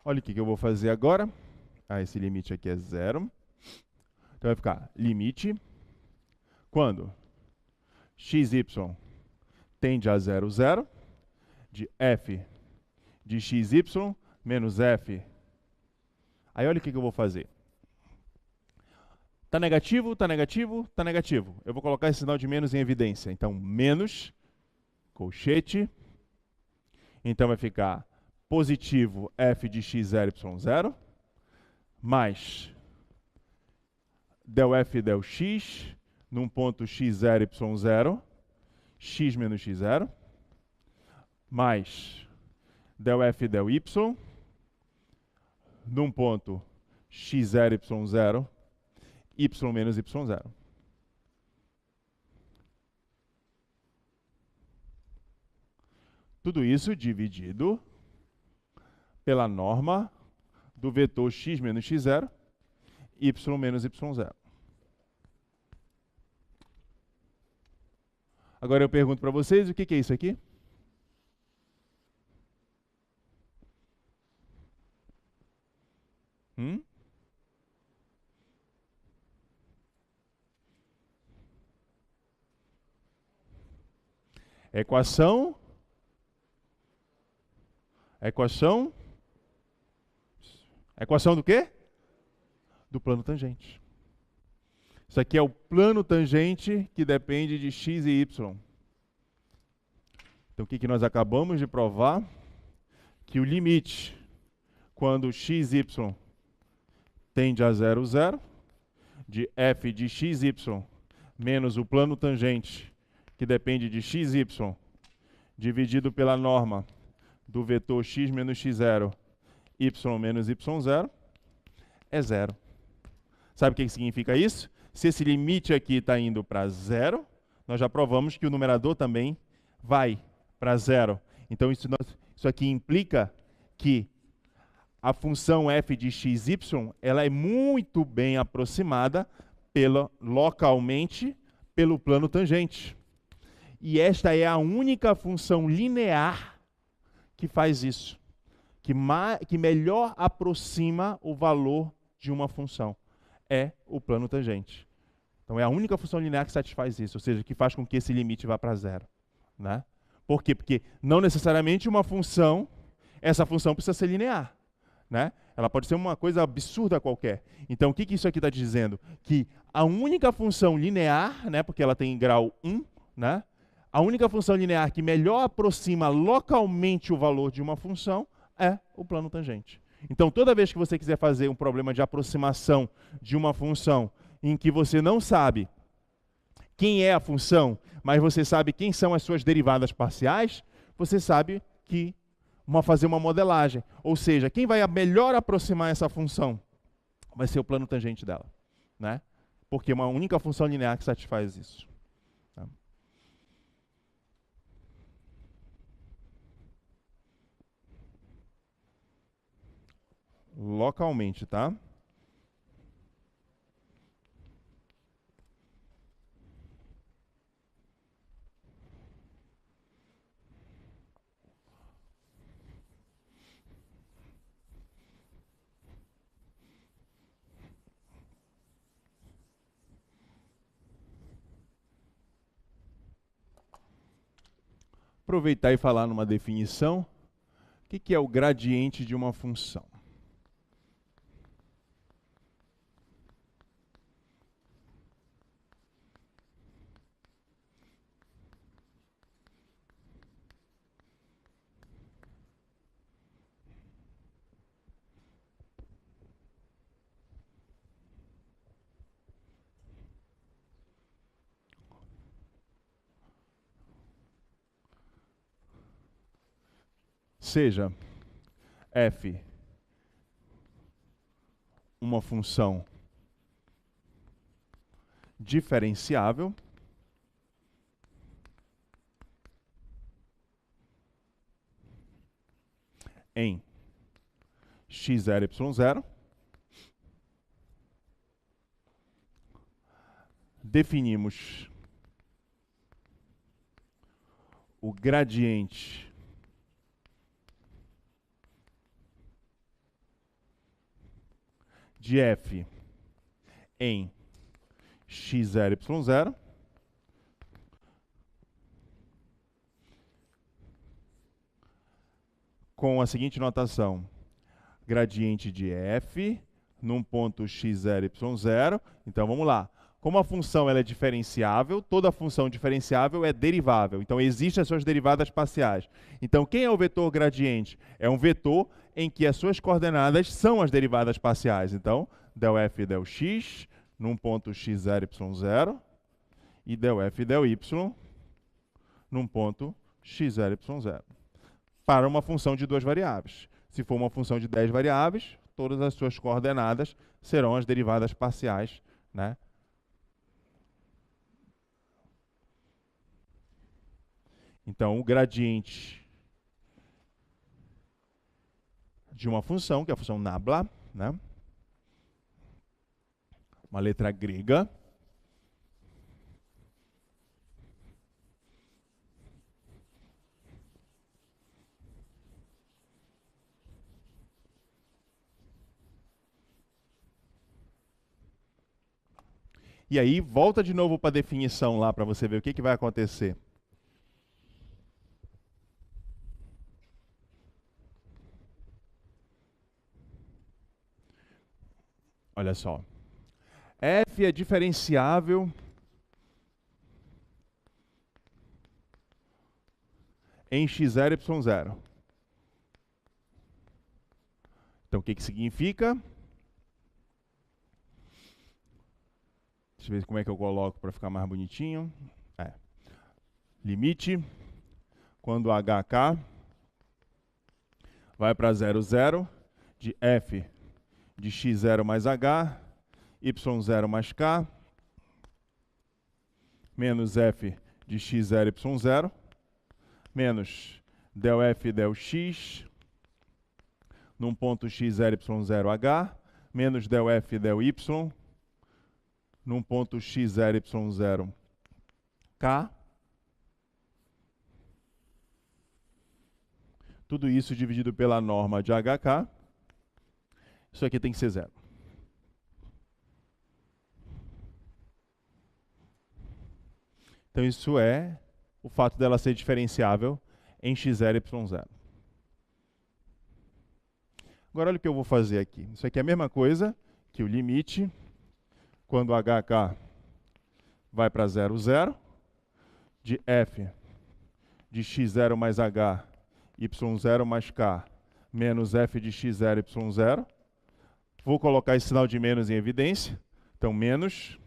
Olha o que eu vou fazer agora. Esse limite aqui é 0. Então vai ficar limite quando xy tende a 0, 0, de f de xy menos f. Aí olha o que eu vou fazer. Está negativo, está negativo, está negativo. Eu vou colocar esse sinal de menos em evidência. Então, menos, colchete. Então vai ficar positivo f de x0, y0, mais del f del x, num ponto x0, y0, x menos x0, mais del f del y, num ponto x0, y0, y menos y0. Tudo isso dividido pela norma do vetor x menos x0, y menos y0. Agora eu pergunto para vocês, o que é isso aqui? Equação do quê? Do plano tangente. Isso aqui é o plano tangente que depende de x e y. Então, o que nós acabamos de provar? Que o limite, quando xy tende a 0, 0, de f de xy menos o plano tangente, que depende de xy, dividido pela norma do vetor x menos x0, y menos y0, é 0. Sabe o que significa isso? Se esse limite aqui está indo para 0, nós já provamos que o numerador também vai para 0. Então, isso aqui implica que a função f de xy ela é muito bem aproximada localmente pelo plano tangente. E esta é a única função linear que faz isso, que melhor aproxima o valor de uma função. É o plano tangente. Então é a única função linear que satisfaz isso, ou seja, que faz com que esse limite vá para 0. Né? Por quê? Porque não necessariamente essa função precisa ser linear. Né? Ela pode ser uma coisa absurda qualquer. Então o que isso aqui está dizendo? Que a única função linear, né, porque ela tem grau 1, né, a única função linear que melhor aproxima localmente o valor de uma função é o plano tangente. Então, toda vez que você quiser fazer um problema de aproximação de uma função em que você não sabe quem é a função, mas você sabe quem são as suas derivadas parciais, você sabe que fazer uma modelagem. Ou seja, quem vai melhor aproximar essa função vai ser o plano tangente dela, né? Porque é uma única função linear que satisfaz isso. Tá? Localmente, tá? Aproveitar e falar numa definição. O que é o gradiente de uma função? Seja f uma função diferenciável em x0, y0, definimos o gradiente de f em x0, y0, com a seguinte notação: gradiente de f num ponto x0, y0. Então vamos lá. Como a função ela é diferenciável, toda função diferenciável é derivável. Então existem as suas derivadas parciais. Então quem é o vetor gradiente? É um vetor em que as suas coordenadas são as derivadas parciais. Então, del f del x num ponto x0, y0 e del f del y num ponto x0, y0. Para uma função de 2 variáveis. Se for uma função de 10 variáveis, todas as suas coordenadas serão as derivadas parciais, né? Então, o gradiente de uma função, que é a função nabla, né? Uma letra grega. E aí, volta de novo para a definição lá, para você ver o que vai acontecer. Olha só. F é diferenciável em x0, y0. Então, o que significa? Deixa eu ver como é que eu coloco para ficar mais bonitinho. Limite, quando hk vai para 0, 0, de f de x0 mais h, y0 mais k, menos f de x0, y0, menos del f del x, num ponto x0, y0, h, menos del f del y, num ponto x0, y0, k. Tudo isso dividido pela norma de hk. Isso aqui tem que ser 0. Então, isso é o fato dela ser diferenciável em x0 e y0. Agora, olha o que eu vou fazer aqui. Isso aqui é a mesma coisa que o limite, quando hk vai para 0, 0, de f de x0 mais h, y0 mais k, menos f de x0, y0. Vou colocar esse sinal de menos em evidência. Então, menos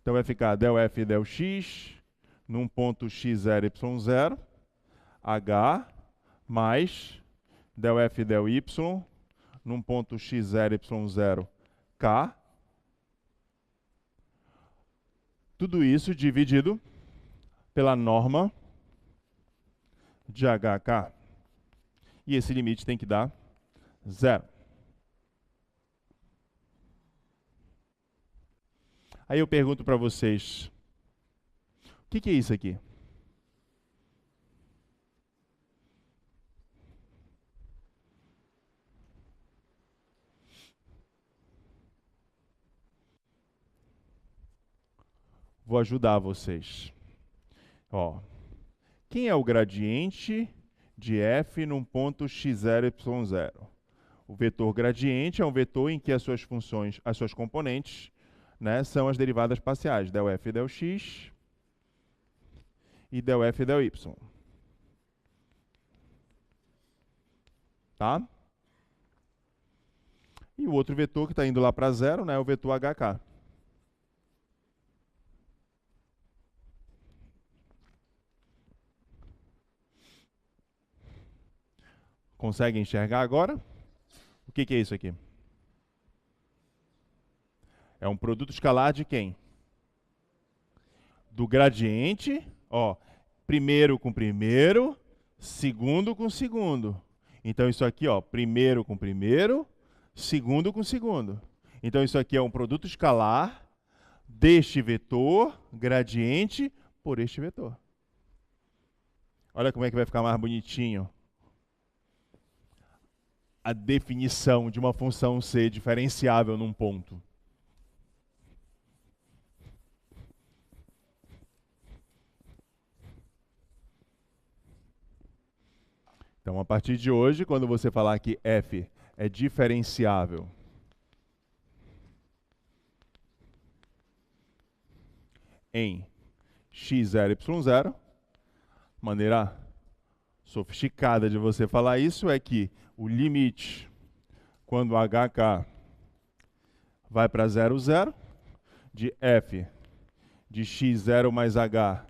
Então vai ficar del f del x num ponto x0, y0, h mais del f del y num ponto x0, y0, k. Tudo isso dividido pela norma de hk. E esse limite tem que dar 0. Aí eu pergunto para vocês, o que é isso aqui? Vou ajudar vocês. Ó, quem é o gradiente de f num ponto x0, y0? O vetor gradiente é um vetor em que as suas funções, as suas componentes, né, são as derivadas parciais, del f del x e del f del y. Tá? E o outro vetor que está indo lá para zero, né, é o vetor hk. Consegue enxergar agora? O que é isso aqui? É um produto escalar de quem? Do gradiente, ó, primeiro com primeiro, segundo com segundo. Então isso aqui, ó, primeiro com primeiro, segundo com segundo. Então isso aqui é um produto escalar deste vetor gradiente por este vetor. Olha como é que vai ficar mais bonitinho a definição de uma função C diferenciável num ponto. Então, a partir de hoje, quando você falar que f é diferenciável em x0, y0, maneira sofisticada de você falar isso é que o limite, quando hk vai para 0, 0, de f de x0 mais h,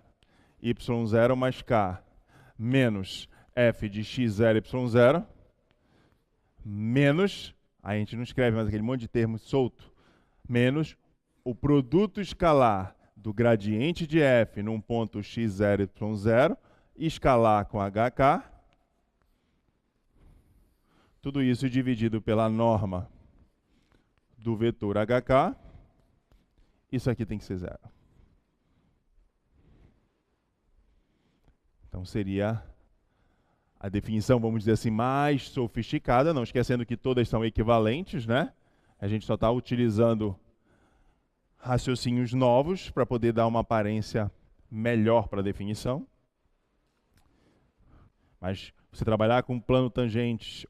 y0 mais k, menos f de x0, y0, menos, a gente não escreve mais aquele monte de termo solto, menos o produto escalar do gradiente de f num ponto x0, y0, escalar com hk, tudo isso dividido pela norma do vetor hk, isso aqui tem que ser 0. Então seria a definição, vamos dizer assim, mais sofisticada, não esquecendo que todas são equivalentes, né? A gente só está utilizando raciocínios novos para poder dar uma aparência melhor para a definição. Mas você trabalhar com plano tangente,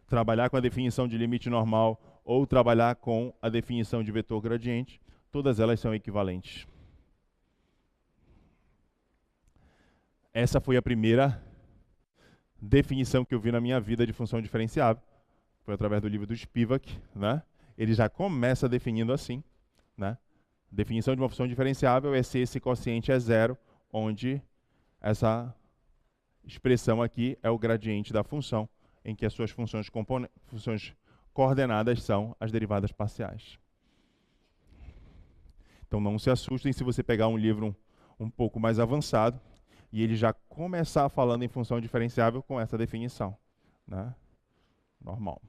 trabalhar com a definição de limite normal ou trabalhar com a definição de vetor gradiente, todas elas são equivalentes. Essa foi a primeira definição que eu vi na minha vida de função diferenciável. Foi através do livro do Spivak, né? Ele já começa definindo assim, né? Definição de uma função diferenciável é se esse quociente é 0, onde essa expressão aqui é o gradiente da função, em que as suas funções coordenadas são as derivadas parciais. Então não se assustem se você pegar um livro um pouco mais avançado e ele já começar falando em função diferenciável com essa definição, né? Normal.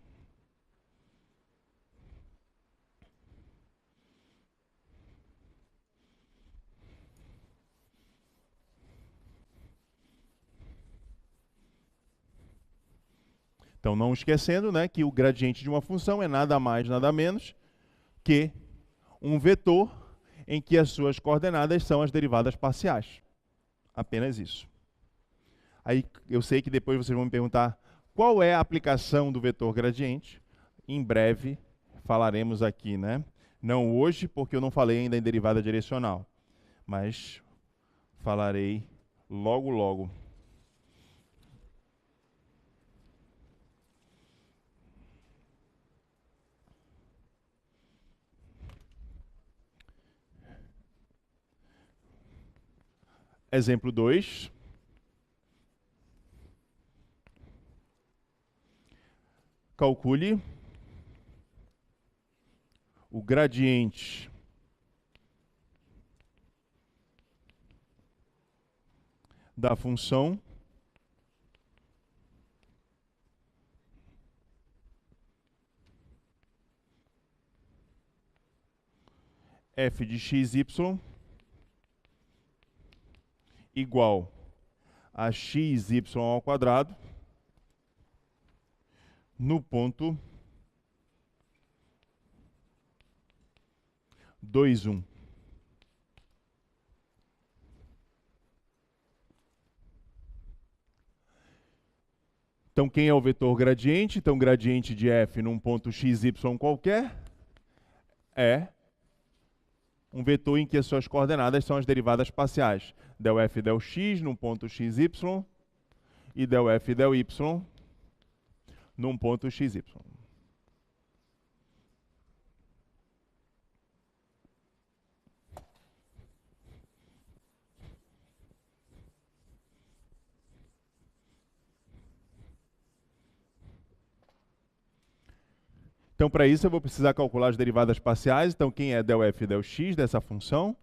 Então, não esquecendo, né, que o gradiente de uma função é nada mais, nada menos que um vetor em que as suas coordenadas são as derivadas parciais. Apenas isso. Aí eu sei que depois vocês vão me perguntar qual é a aplicação do vetor gradiente. Em breve falaremos aqui, né? Não hoje, porque eu não falei ainda em derivada direcional, mas falarei logo, logo. Exemplo 2. Calcule o gradiente da função f de xy igual a xy ao quadrado no ponto 2, 1. Então, quem é o vetor gradiente? Então, gradiente de f num ponto xy qualquer é um vetor em que as suas coordenadas são as derivadas parciais. Del f del x num ponto xy e del f del y num ponto xy. Então, para isso, eu vou precisar calcular as derivadas parciais. Então, quem é del f del x dessa função?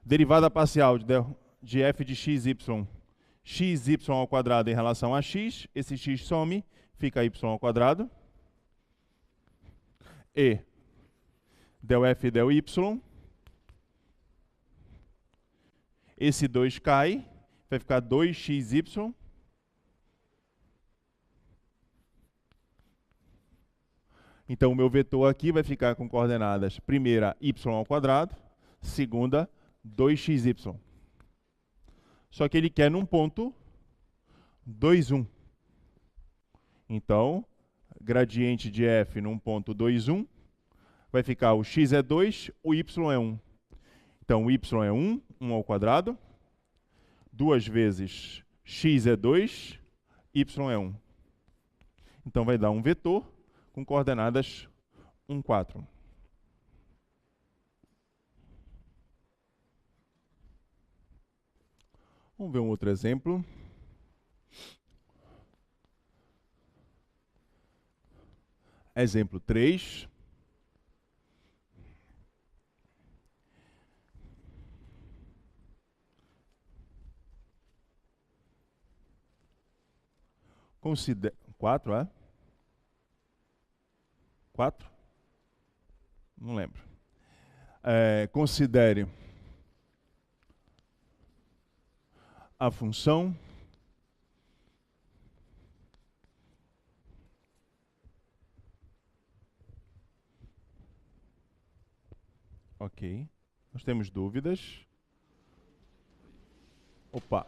Derivada parcial de f de xy, xy ao quadrado em relação a x. Esse x some, fica y ao quadrado. E del f del y. Esse 2 cai, vai ficar 2xy. Então, o meu vetor aqui vai ficar com coordenadas, primeira, y ao quadrado, segunda, 2xy. Só que ele quer num ponto 2, 1. Então, gradiente de f num ponto 2, 1, vai ficar o x é 2, o y é 1. Então, o y é 1, 1 ao quadrado, 2 vezes x é 2, y é 1. Então, vai dar um vetor com coordenadas 1, 4. Vamos ver um outro exemplo. Exemplo 3. Considere 4, é? 4? Não lembro. Considere a função ok. Nós temos dúvidas. Opa.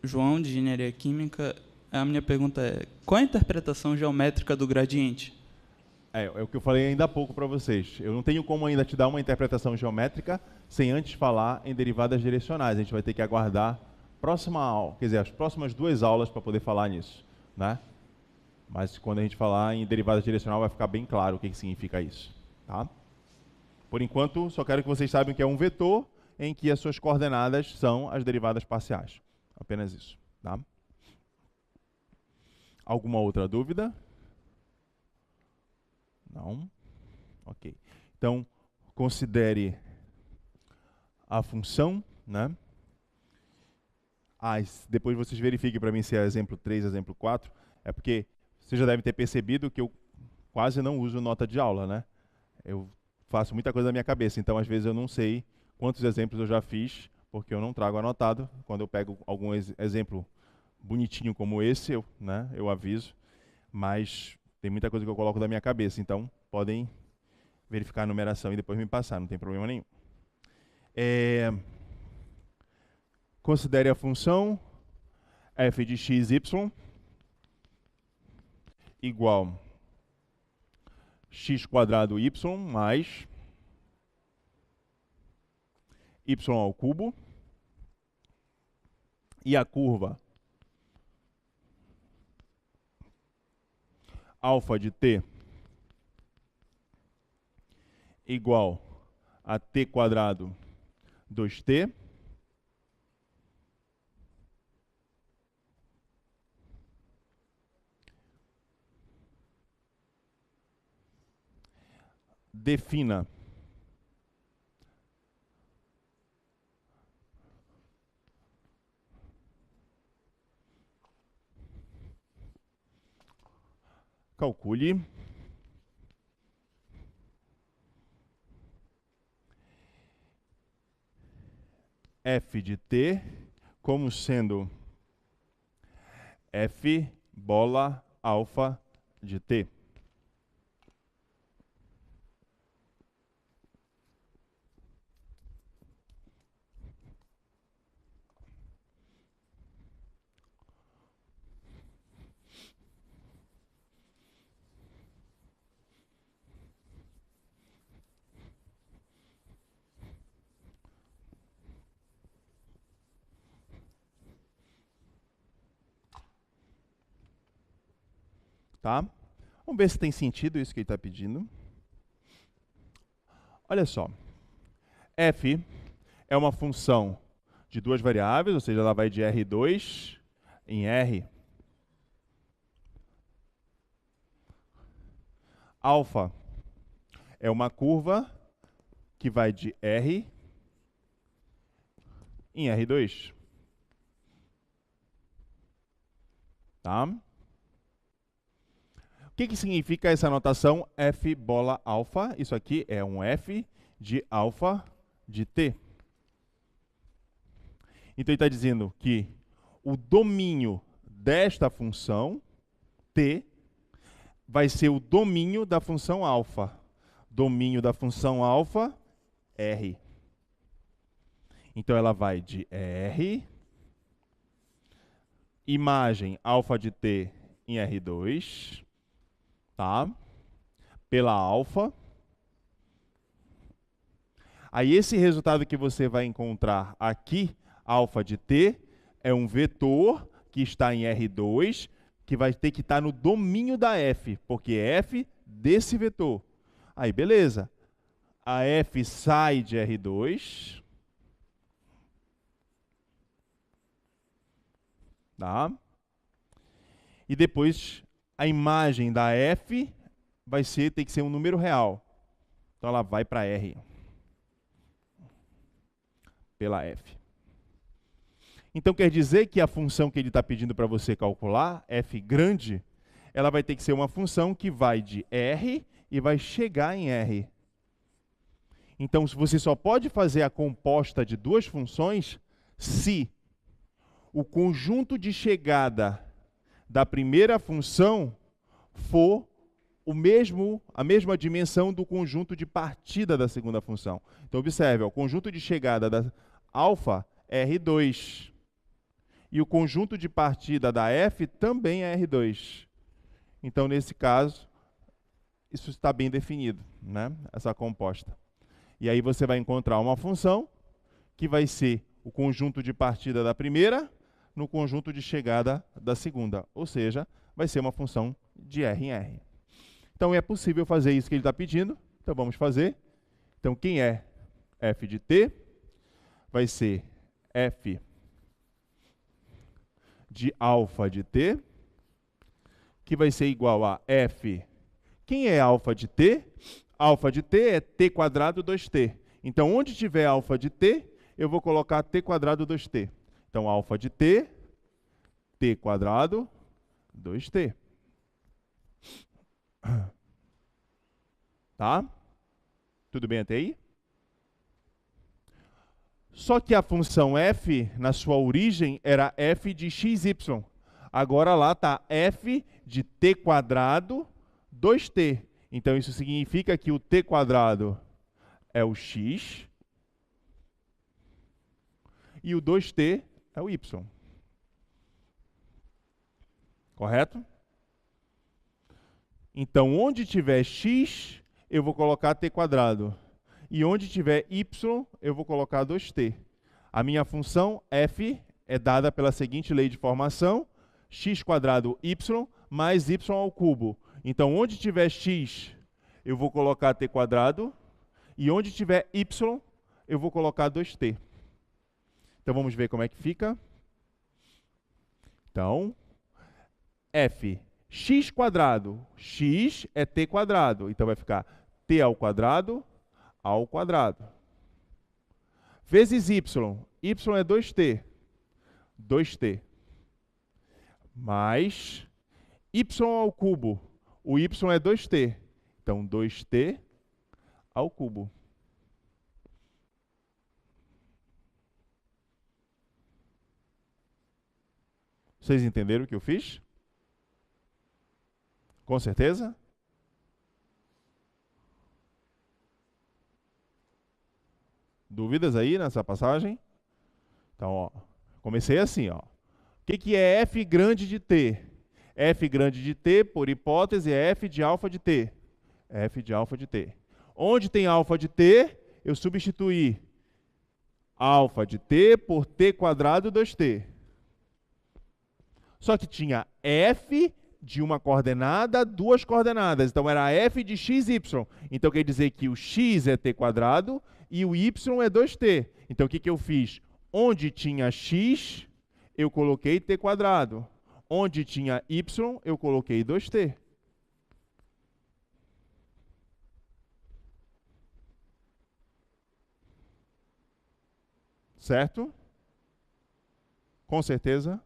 João, de Engenharia Química, a minha pergunta é: qual a interpretação geométrica do gradiente? É o que eu falei ainda há pouco para vocês. Eu não tenho como ainda te dar uma interpretação geométrica sem antes falar em derivadas direcionais. A gente vai ter que aguardar próxima aula, quer dizer, as próximas 2 aulas para poder falar nisso, né? Mas quando a gente falar em derivada direcional vai ficar bem claro o que significa isso, tá? Por enquanto, só quero que vocês saibam que é um vetor em que as suas coordenadas são as derivadas parciais. Apenas isso, tá? Alguma outra dúvida? Não? Ok. Então, considere a função, né? Depois vocês verifiquem para mim se é exemplo 3, exemplo 4. É porque vocês já devem ter percebido que eu quase não uso nota de aula, né? Eu faço muita coisa na minha cabeça, então às vezes eu não sei quantos exemplos eu já fiz, porque eu não trago anotado. Quando eu pego algum exemplo bonitinho como esse, eu aviso, mas tem muita coisa que eu coloco da minha cabeça, então podem verificar a numeração e depois me passar, não tem problema nenhum. Considere a função f de xy igual x quadrado y mais y ao cubo, e a curva alfa de t igual a t quadrado 2t, defina calcule f de t como sendo f bola alfa de t. Tá? Vamos ver se tem sentido isso que ele está pedindo. Olha só. F é uma função de duas variáveis, ou seja, ela vai de R2 em R. Alfa é uma curva que vai de R em R2. Tá? O que significa essa notação f bola alfa? Isso aqui é um f de alfa de t. Então ele está dizendo que o domínio desta função t vai ser o domínio da função alfa. Domínio da função alfa, R. Então ela vai de R, imagem alfa de t em R2, tá? Pela alfa. Aí esse resultado que você vai encontrar aqui, alfa de t, é um vetor que está em R2, que vai ter que estar no domínio da f, porque é f desse vetor. Aí, beleza. A f sai de R2. Tá? E depois a imagem da f tem que ser um número real. Então ela vai para R. Pela f. Então quer dizer que a função que ele está pedindo para você calcular, f grande, ela vai ter que ser uma função que vai de R e vai chegar em R. Então você só pode fazer a composta de duas funções se o conjunto de chegada da primeira função for a mesma dimensão do conjunto de partida da segunda função. Então observe, ó, o conjunto de chegada da alfa é R2. E o conjunto de partida da f também é R2. Então, nesse caso, isso está bem definido, né? Essa composta. E aí você vai encontrar uma função que vai ser o conjunto de partida da primeira no conjunto de chegada da segunda. Ou seja, vai ser uma função de R em R. Então, é possível fazer isso que ele está pedindo. Então, vamos fazer. Então, quem é f de t? Vai ser f de alfa de t, que vai ser igual a f. Quem é alfa de t? Alfa de t é t quadrado 2t. Então, onde tiver alfa de t, eu vou colocar t quadrado 2t. Então, alfa de t, t quadrado 2t. Tá? Tudo bem até aí? Só que a função f, na sua origem, era f de xy. Agora lá está f de t quadrado 2t. Então, isso significa que o t quadrado é o x e o 2t é o y. Correto? Então, onde tiver x, eu vou colocar t quadrado. E onde tiver y, eu vou colocar 2t. A minha função f é dada pela seguinte lei de formação: x quadrado y mais y ao cubo. Então, onde tiver x, eu vou colocar t quadrado. E onde tiver y, eu vou colocar 2t. Então, vamos ver como é que fica. Então, f x quadrado, x é t quadrado. Então, vai ficar t ao quadrado, vezes y. Y é 2t. 2t. Mais y ao cubo. O y é 2t. Então, 2t ao cubo. Vocês entenderam o que eu fiz? Com certeza? Dúvidas aí nessa passagem? Então, ó, comecei assim, ó. O que é f grande de t? F grande de t, por hipótese, é f de alfa de t. F de alfa de t. Onde tem alfa de t, eu substituí alfa de t por t quadrado 2t. Só que tinha f de uma coordenada, duas coordenadas. Então, era f de x, y. Então, quer dizer que o x é t quadrado e o y é 2t. Então, o que eu fiz? Onde tinha x, eu coloquei t quadrado. Onde tinha y, eu coloquei 2t. Certo? Com certeza?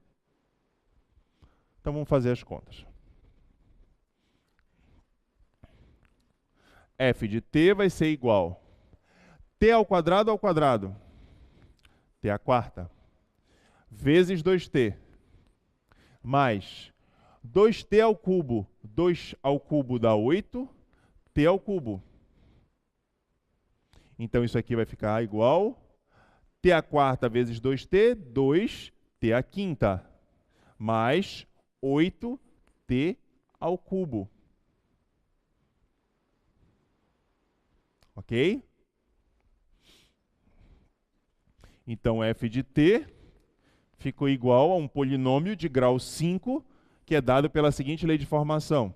Então, vamos fazer as contas. F de t vai ser igual t ao quadrado, t à quarta, vezes 2t, mais 2t ao cubo. 2 ao cubo dá 8, t ao cubo. Então, isso aqui vai ficar igual t à quarta vezes 2t, 2t à quinta, mais 8t ao cubo. Ok? Então, f de t ficou igual a um polinômio de grau 5, que é dado pela seguinte lei de formação.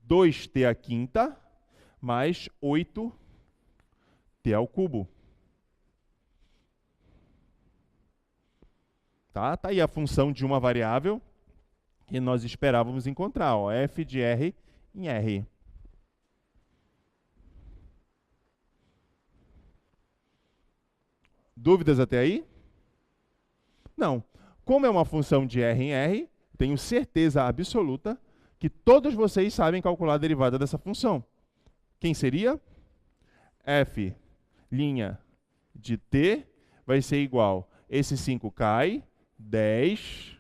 2t à quinta mais 8t ao cubo. Tá aí a função de uma variável que nós esperávamos encontrar, ó, f de r em r. Dúvidas até aí? Não. Como é uma função de r em r, tenho certeza absoluta que todos vocês sabem calcular a derivada dessa função. Quem seria? F' de t vai ser igual, esse 5 cai, 10,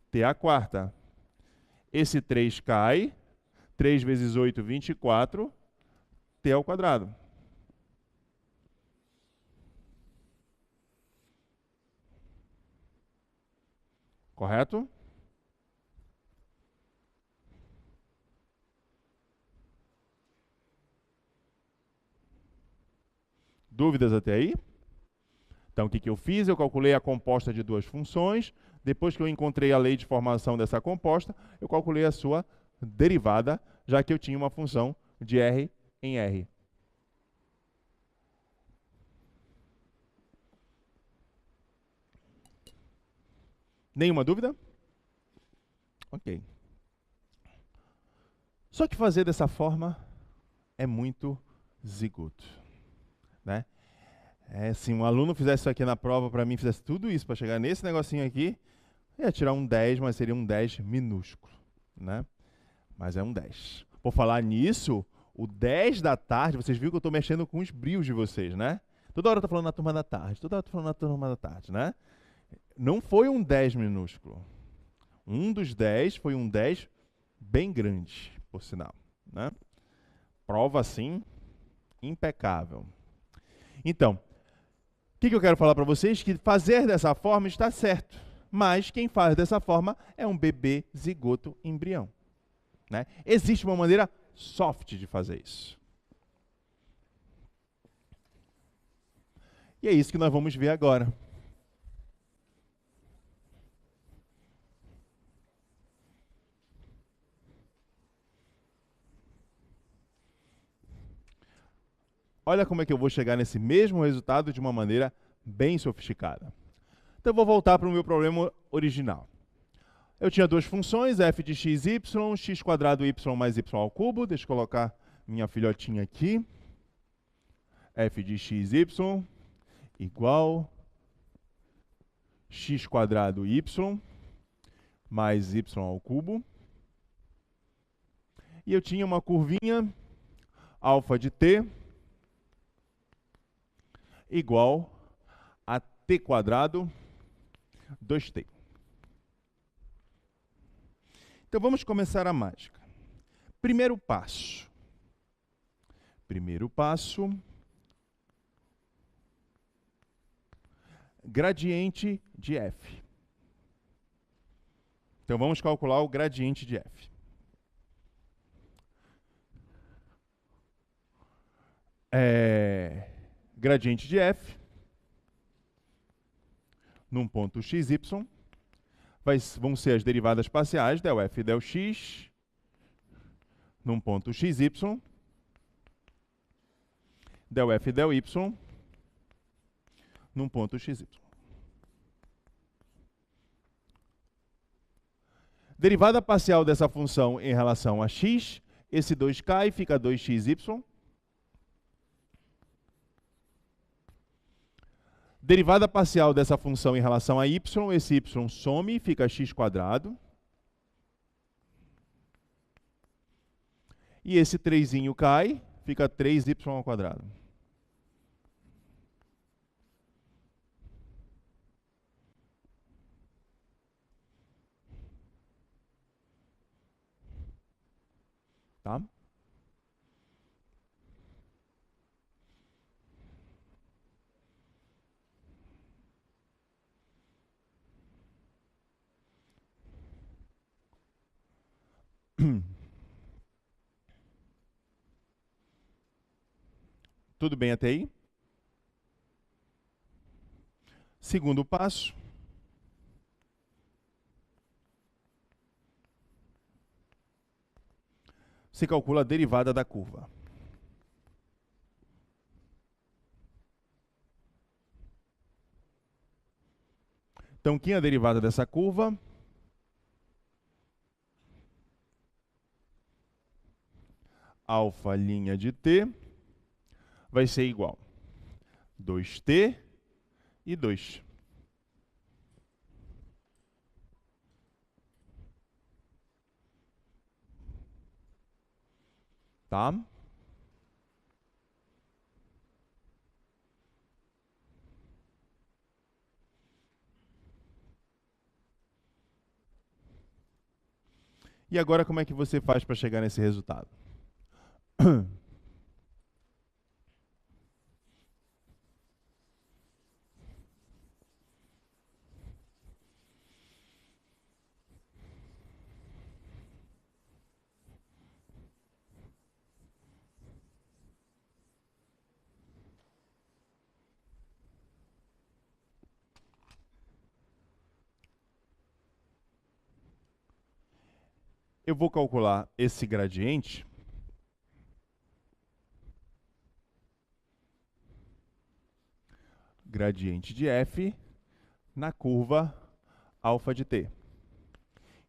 t à quarta. Esse 3 cai, 3 vezes 8, 24, t ao quadrado. Correto? Dúvidas até aí? Então, o que eu fiz? Eu calculei a composta de duas funções. Depois que eu encontrei a lei de formação dessa composta, eu calculei a sua derivada, já que eu tinha uma função de r em r. Nenhuma dúvida? Ok. Só que fazer dessa forma é muito zigoto, né? Se um aluno fizesse isso aqui na prova para mim, fizesse tudo isso para chegar nesse negocinho aqui, ia tirar um 10, mas seria um 10 minúsculo, né? Mas é um 10. Por falar nisso, o 10 da tarde, vocês viram que eu estou mexendo com os brios de vocês, né? Toda hora eu estou falando na turma da tarde, toda hora eu estou falando na turma da tarde, né? Não foi um 10 minúsculo. Um dos 10 foi um 10 bem grande, por sinal, né? Prova, assim, impecável. Então, o que eu quero falar para vocês? Que fazer dessa forma está certo, mas quem faz dessa forma é um bebê zigoto embrião, né? Existe uma maneira soft de fazer isso. E é isso que nós vamos ver agora. Olha como é que eu vou chegar nesse mesmo resultado de uma maneira bem sofisticada. Então, eu vou voltar para o meu problema original. Eu tinha duas funções, f de x, y, x² y mais y ao cubo. Deixa eu colocar minha filhotinha aqui, f de xy igual x² y mais y ao cubo. E eu tinha uma curvinha alfa de t igual a t² 2t. Então vamos começar a mágica. Primeiro passo. Primeiro passo. Gradiente de f. Então vamos calcular o gradiente de f. Gradiente de f num ponto xy vão ser as derivadas parciais del f e del x num ponto xy, del f e del y num ponto xy. Derivada parcial dessa função em relação a x, esse 2 cai, fica 2xy. Derivada parcial dessa função em relação a y, esse y some, fica x². E esse 3zinho cai, fica 3y². Tá? Tudo bem até aí? Segundo passo. Você calcula a derivada da curva. Então, quem é a derivada dessa curva? Alfa' de t vai ser igual a 2t e 2. Tá? E agora como é que você faz para chegar nesse resultado? Eu vou calcular esse gradiente de f na curva alfa de t.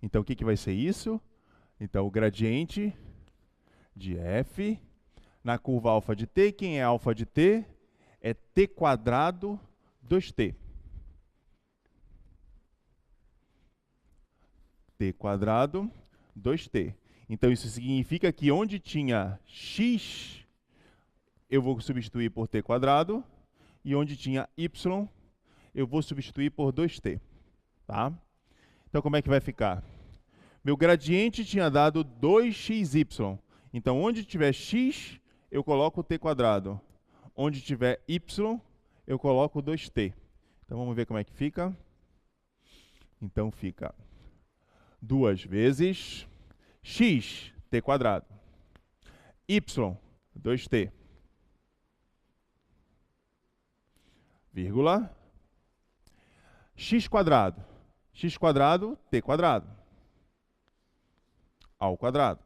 Então, o que vai ser isso? Então, o gradiente de f na curva alfa de t, quem é alfa de t? É t² 2t. t² 2t. Então, isso significa que onde tinha x, eu vou substituir por t², e onde tinha y, eu vou substituir por 2t. Tá? Então, como é que vai ficar? Meu gradiente tinha dado 2xy. Então, onde tiver x, eu coloco t². Onde tiver y, eu coloco 2t. Então, vamos ver como é que fica. Então, fica 2 vezes x, t², y, 2t, vírgula, x², t², ao quadrado,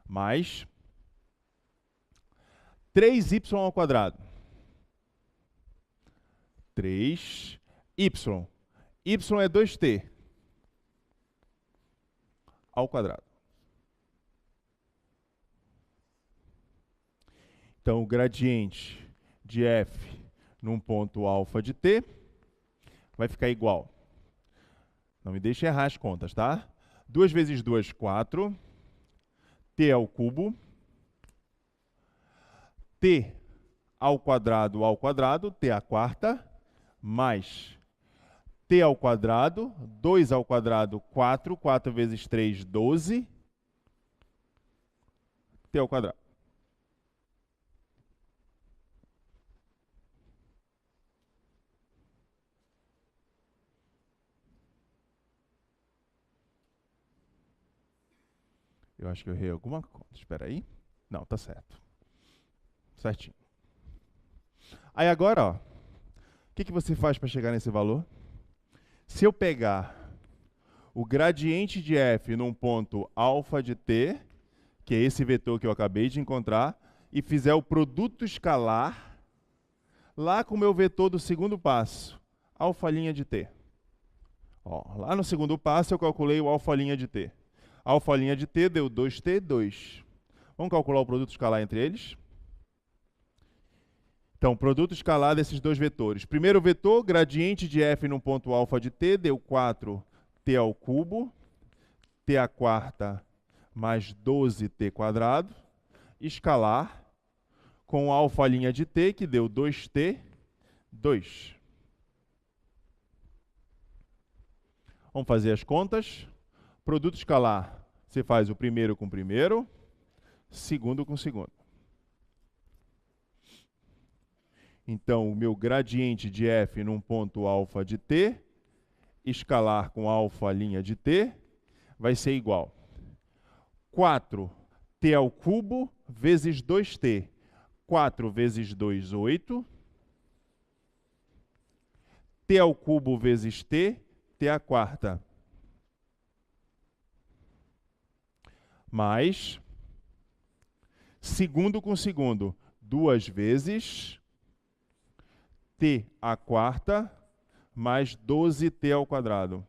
mais 3y ao quadrado, 3y, y é 2t, ao quadrado. Então, o gradiente de f num ponto alfa de t vai ficar igual. Não me deixe errar as contas, tá? 2 vezes 2, 4. T ao cubo. T ao quadrado, t à quarta, mais t ao quadrado, 2 ao quadrado, 4. 4 vezes 3, 12. T ao quadrado. Eu acho que eu errei alguma conta. Espera aí. Não, tá certo. Certinho. Aí agora, ó, o que você faz para chegar nesse valor? Se eu pegar o gradiente de f num ponto alfa de t, que é esse vetor que eu acabei de encontrar, e fizer o produto escalar lá com o meu vetor do segundo passo, alfa' de t. Ó, lá no segundo passo eu calculei o alfa' de t. Alfa' de t deu 2t, 2. Vamos calcular o produto escalar entre eles? Então, produto escalar desses dois vetores. Primeiro vetor, gradiente de f num ponto alfa de t, deu 4t ao cubo, t à quarta mais 12t quadrado. Escalar com alfa' de t, que deu 2t, 2. Vamos fazer as contas. Produto escalar, você faz o primeiro com o primeiro, segundo com o segundo. Então, o meu gradiente de f num ponto alfa de t, escalar com alfa' de t, vai ser igual 4t ao cubo vezes 2t. 4 vezes 2, 8. T ao cubo vezes t, t à quarta. Mais, segundo com segundo, 2 vezes t à quarta mais 12t ao quadrado.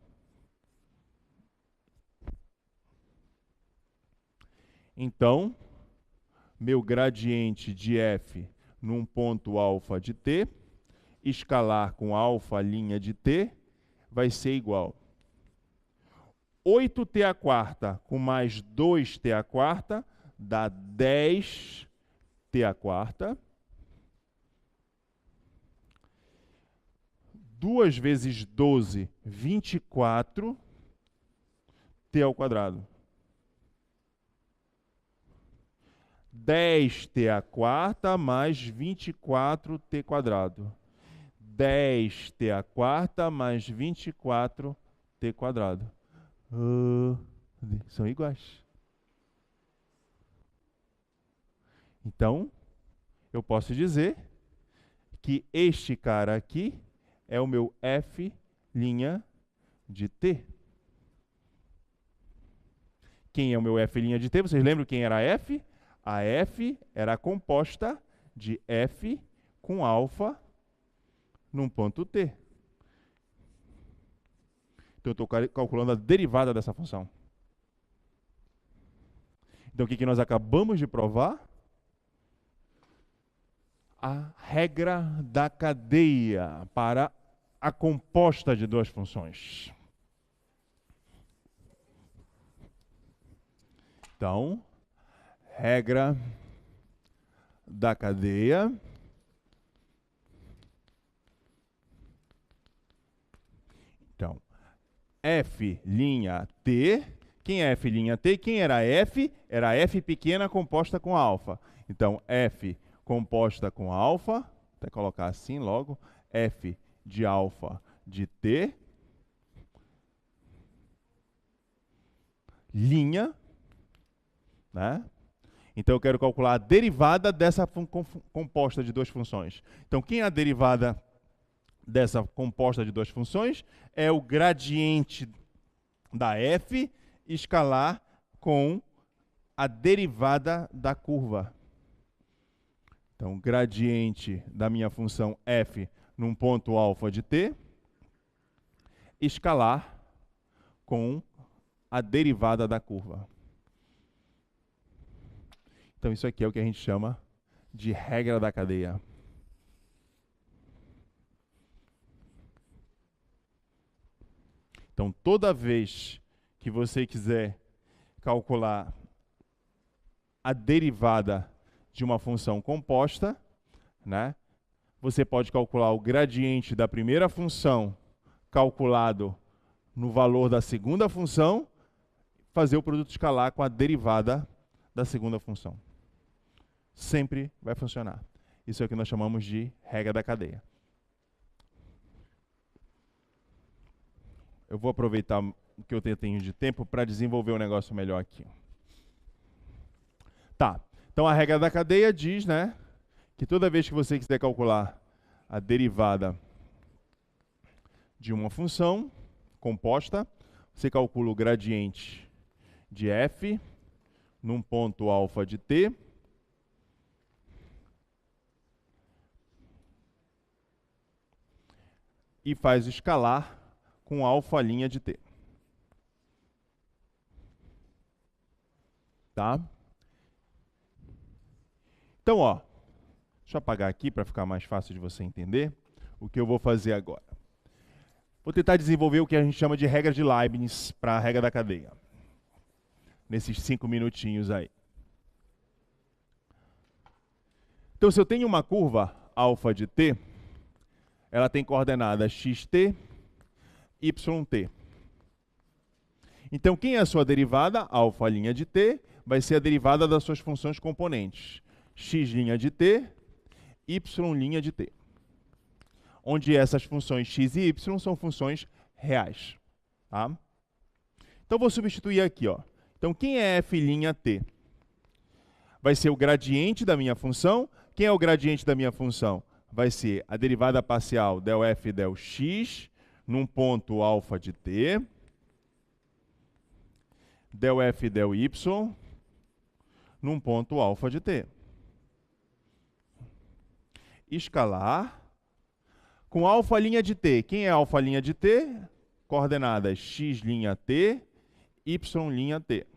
Então, meu gradiente de f num ponto alfa de t, escalar com alfa' de t, vai ser igual 8t à quarta com mais 2t à quarta, dá 10t à quarta. 2 vezes 12, 24t ao quadrado. 10t à quarta mais 24t quadrado. 10t à quarta mais 24t quadrado. São iguais. Então, eu posso dizer que este cara aqui é o meu f' de t. Quem é o meu f' de t? Vocês lembram quem era a f? A f era composta de f com alfa num ponto t. Então, eu estou calculando a derivada dessa função. Então, o que nós acabamos de provar? A regra da cadeia para a composta de duas funções. Então, regra da cadeia então, f' t. Quem é f' t? Quem era f? Era f pequena composta com alfa. Então, f composta com alfa, vou até colocar assim logo, f de alfa de t, linha, né? Então, eu quero calcular a derivada dessa composta de duas funções. Então, quem é a derivada dessa composta de duas funções? É o gradiente da f escalar com a derivada da curva. Então, gradiente da minha função f num ponto alfa de t, escalar com a derivada da curva. Então, isso aqui é o que a gente chama de regra da cadeia. Então, toda vez que você quiser calcular a derivada de uma função composta, né, você pode calcular o gradiente da primeira função calculado no valor da segunda função, fazer o produto escalar com a derivada da segunda função. Sempre vai funcionar. Isso é o que nós chamamos de regra da cadeia. Eu vou aproveitar o que eu tenho de tempo para desenvolver um negócio melhor aqui. Tá, então a regra da cadeia diz, né, que toda vez que você quiser calcular a derivada de uma função composta, você calcula o gradiente de f num ponto alfa de t e faz escalar com alfa' de t. Tá? Então, ó, deixa eu apagar aqui para ficar mais fácil de você entender o que eu vou fazer agora. Vou tentar desenvolver o que a gente chama de regra de Leibniz para a regra da cadeia. Nesses 5 minutinhos aí. Então, se eu tenho uma curva alfa de t, ela tem coordenadas xt, yt. Então, quem é a sua derivada? Alfa' de t vai ser a derivada das suas funções componentes. X' de t, y' de t. Onde essas funções x e y são funções reais. Tá? Então, vou substituir aqui. Ó. Então, quem é f't? Vai ser o gradiente da minha função. Quem é o gradiente da minha função? Vai ser a derivada parcial del f del x num ponto alfa de t, del f del y num ponto alfa de t. Escalar com alfa' de t. Quem é alfa' de t? Coordenadas x' t, y' t.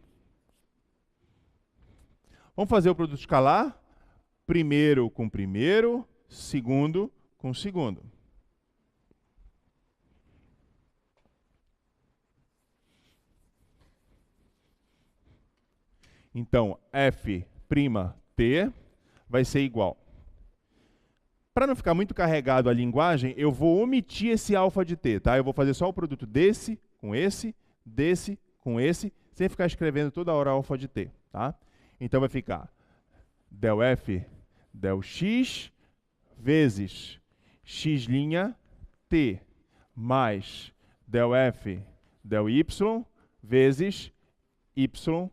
Vamos fazer o produto escalar? Primeiro com primeiro, segundo com segundo. Então, f't vai ser igual. Para não ficar muito carregado a linguagem, eu vou omitir esse alfa de t, tá? Eu vou fazer só o produto desse com esse, desse com esse, sem ficar escrevendo toda hora alfa de t, tá? Então vai ficar del f del x vezes x' t mais del f del y vezes y'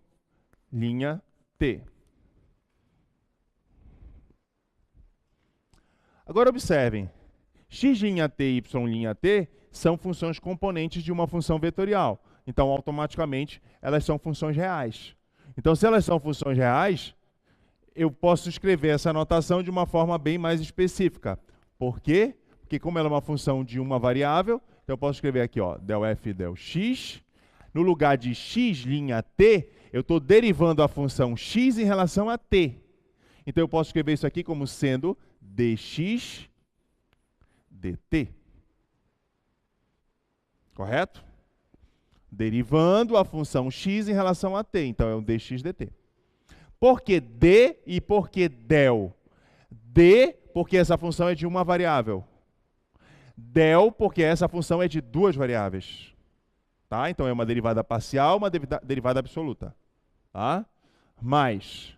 t. Agora observem, x' t e y' t são funções componentes de uma função vetorial. Então, automaticamente, elas são funções reais. Então, se elas são funções reais, eu posso escrever essa notação de uma forma bem mais específica. Por quê? Porque como ela é uma função de uma variável, então eu posso escrever aqui, ó, del f del x. No lugar de x' t, eu estou derivando a função x em relação a t. Então, eu posso escrever isso aqui como sendo dx dt. Correto? Derivando a função x em relação a t. Então, é um dx dt. Por que d e por que del? D, porque essa função é de uma variável. Del, porque essa função é de duas variáveis. Tá? Então, é uma derivada parcial, uma derivada absoluta. Tá? Mais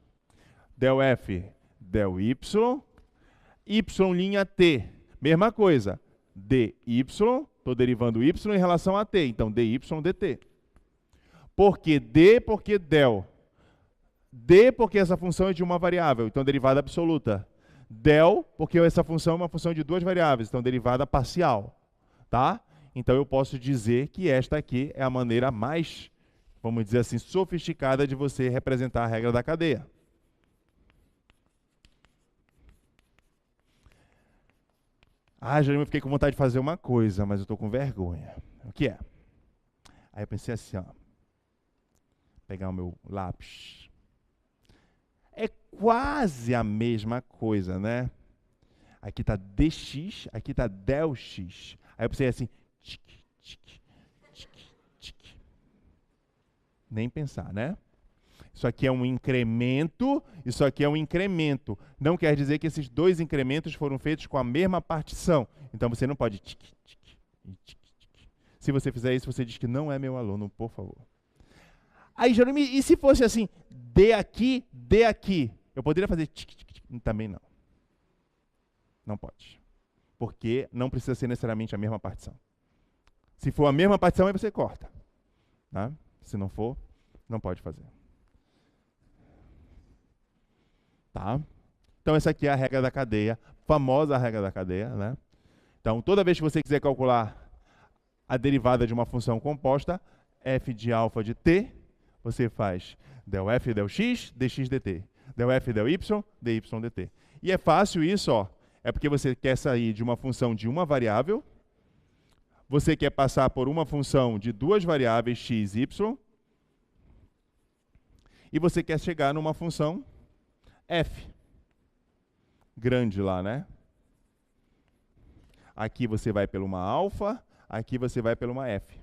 del f del y, y', mesma coisa. dy, estou derivando y em relação a t, então dy dt. Por que d? Porque del. D, porque essa função é de uma variável, então derivada absoluta. Del, porque essa função é uma função de duas variáveis, então derivada parcial. Tá? Então eu posso dizer que esta aqui é a maneira mais, vamos dizer assim, sofisticada de você representar a regra da cadeia. Ah, Jerônimo, eu fiquei com vontade de fazer uma coisa, mas eu estou com vergonha. O que é? Aí eu pensei assim, ó, pegar o meu lápis. é quase a mesma coisa, né? Aqui está dx, aqui está del x. Aí eu pensei assim, tic, tic, tic, tic. Nem pensar, né? Isso aqui é um incremento, isso aqui é um incremento. Não quer dizer que esses dois incrementos foram feitos com a mesma partição. Então você não pode tic, tic, tic, tic. Se você fizer isso, você diz que não é meu aluno, por favor. Aí, Jerônimo, e se fosse assim, D aqui, D aqui? Eu poderia fazer tic, tic, tic? Também não. Não pode. Porque não precisa ser necessariamente a mesma partição. Se for a mesma partição, aí você corta. Tá? Se não for, não pode fazer. Tá? Então, essa aqui é a regra da cadeia, famosa regra da cadeia, né? Então, toda vez que você quiser calcular a derivada de uma função composta, f de alfa de t, você faz del f del x, dx dt. Del f del y, dy dt. E é fácil isso, ó. É porque você quer sair de uma função de uma variável, você quer passar por uma função de duas variáveis x e y, e você quer chegar numa função f. Grande lá, né? Aqui você vai pela uma alfa, aqui você vai pela uma f.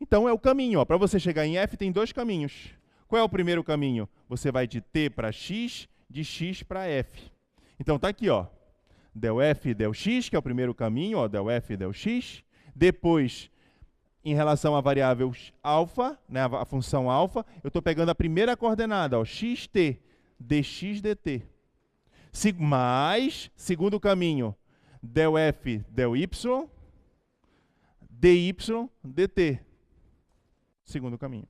Então é o caminho. Para você chegar em f tem dois caminhos. Qual é o primeiro caminho? Você vai de t para x, de x para f. Então tá aqui, ó. Del f del x, que é o primeiro caminho, ó, del f del x. Depois, em relação à variável alfa, né, a função alfa, eu estou pegando a primeira coordenada, ó, xt, dx dt. Mais, segundo caminho, del f del y, dy dt. Segundo caminho.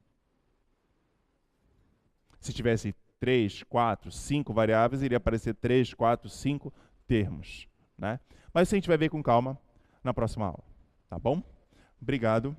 Se tivesse 3, 4, 5 variáveis, iria aparecer 3, 4, 5 termos, né? Mas isso a gente vai ver com calma na próxima aula, tá bom? Obrigado.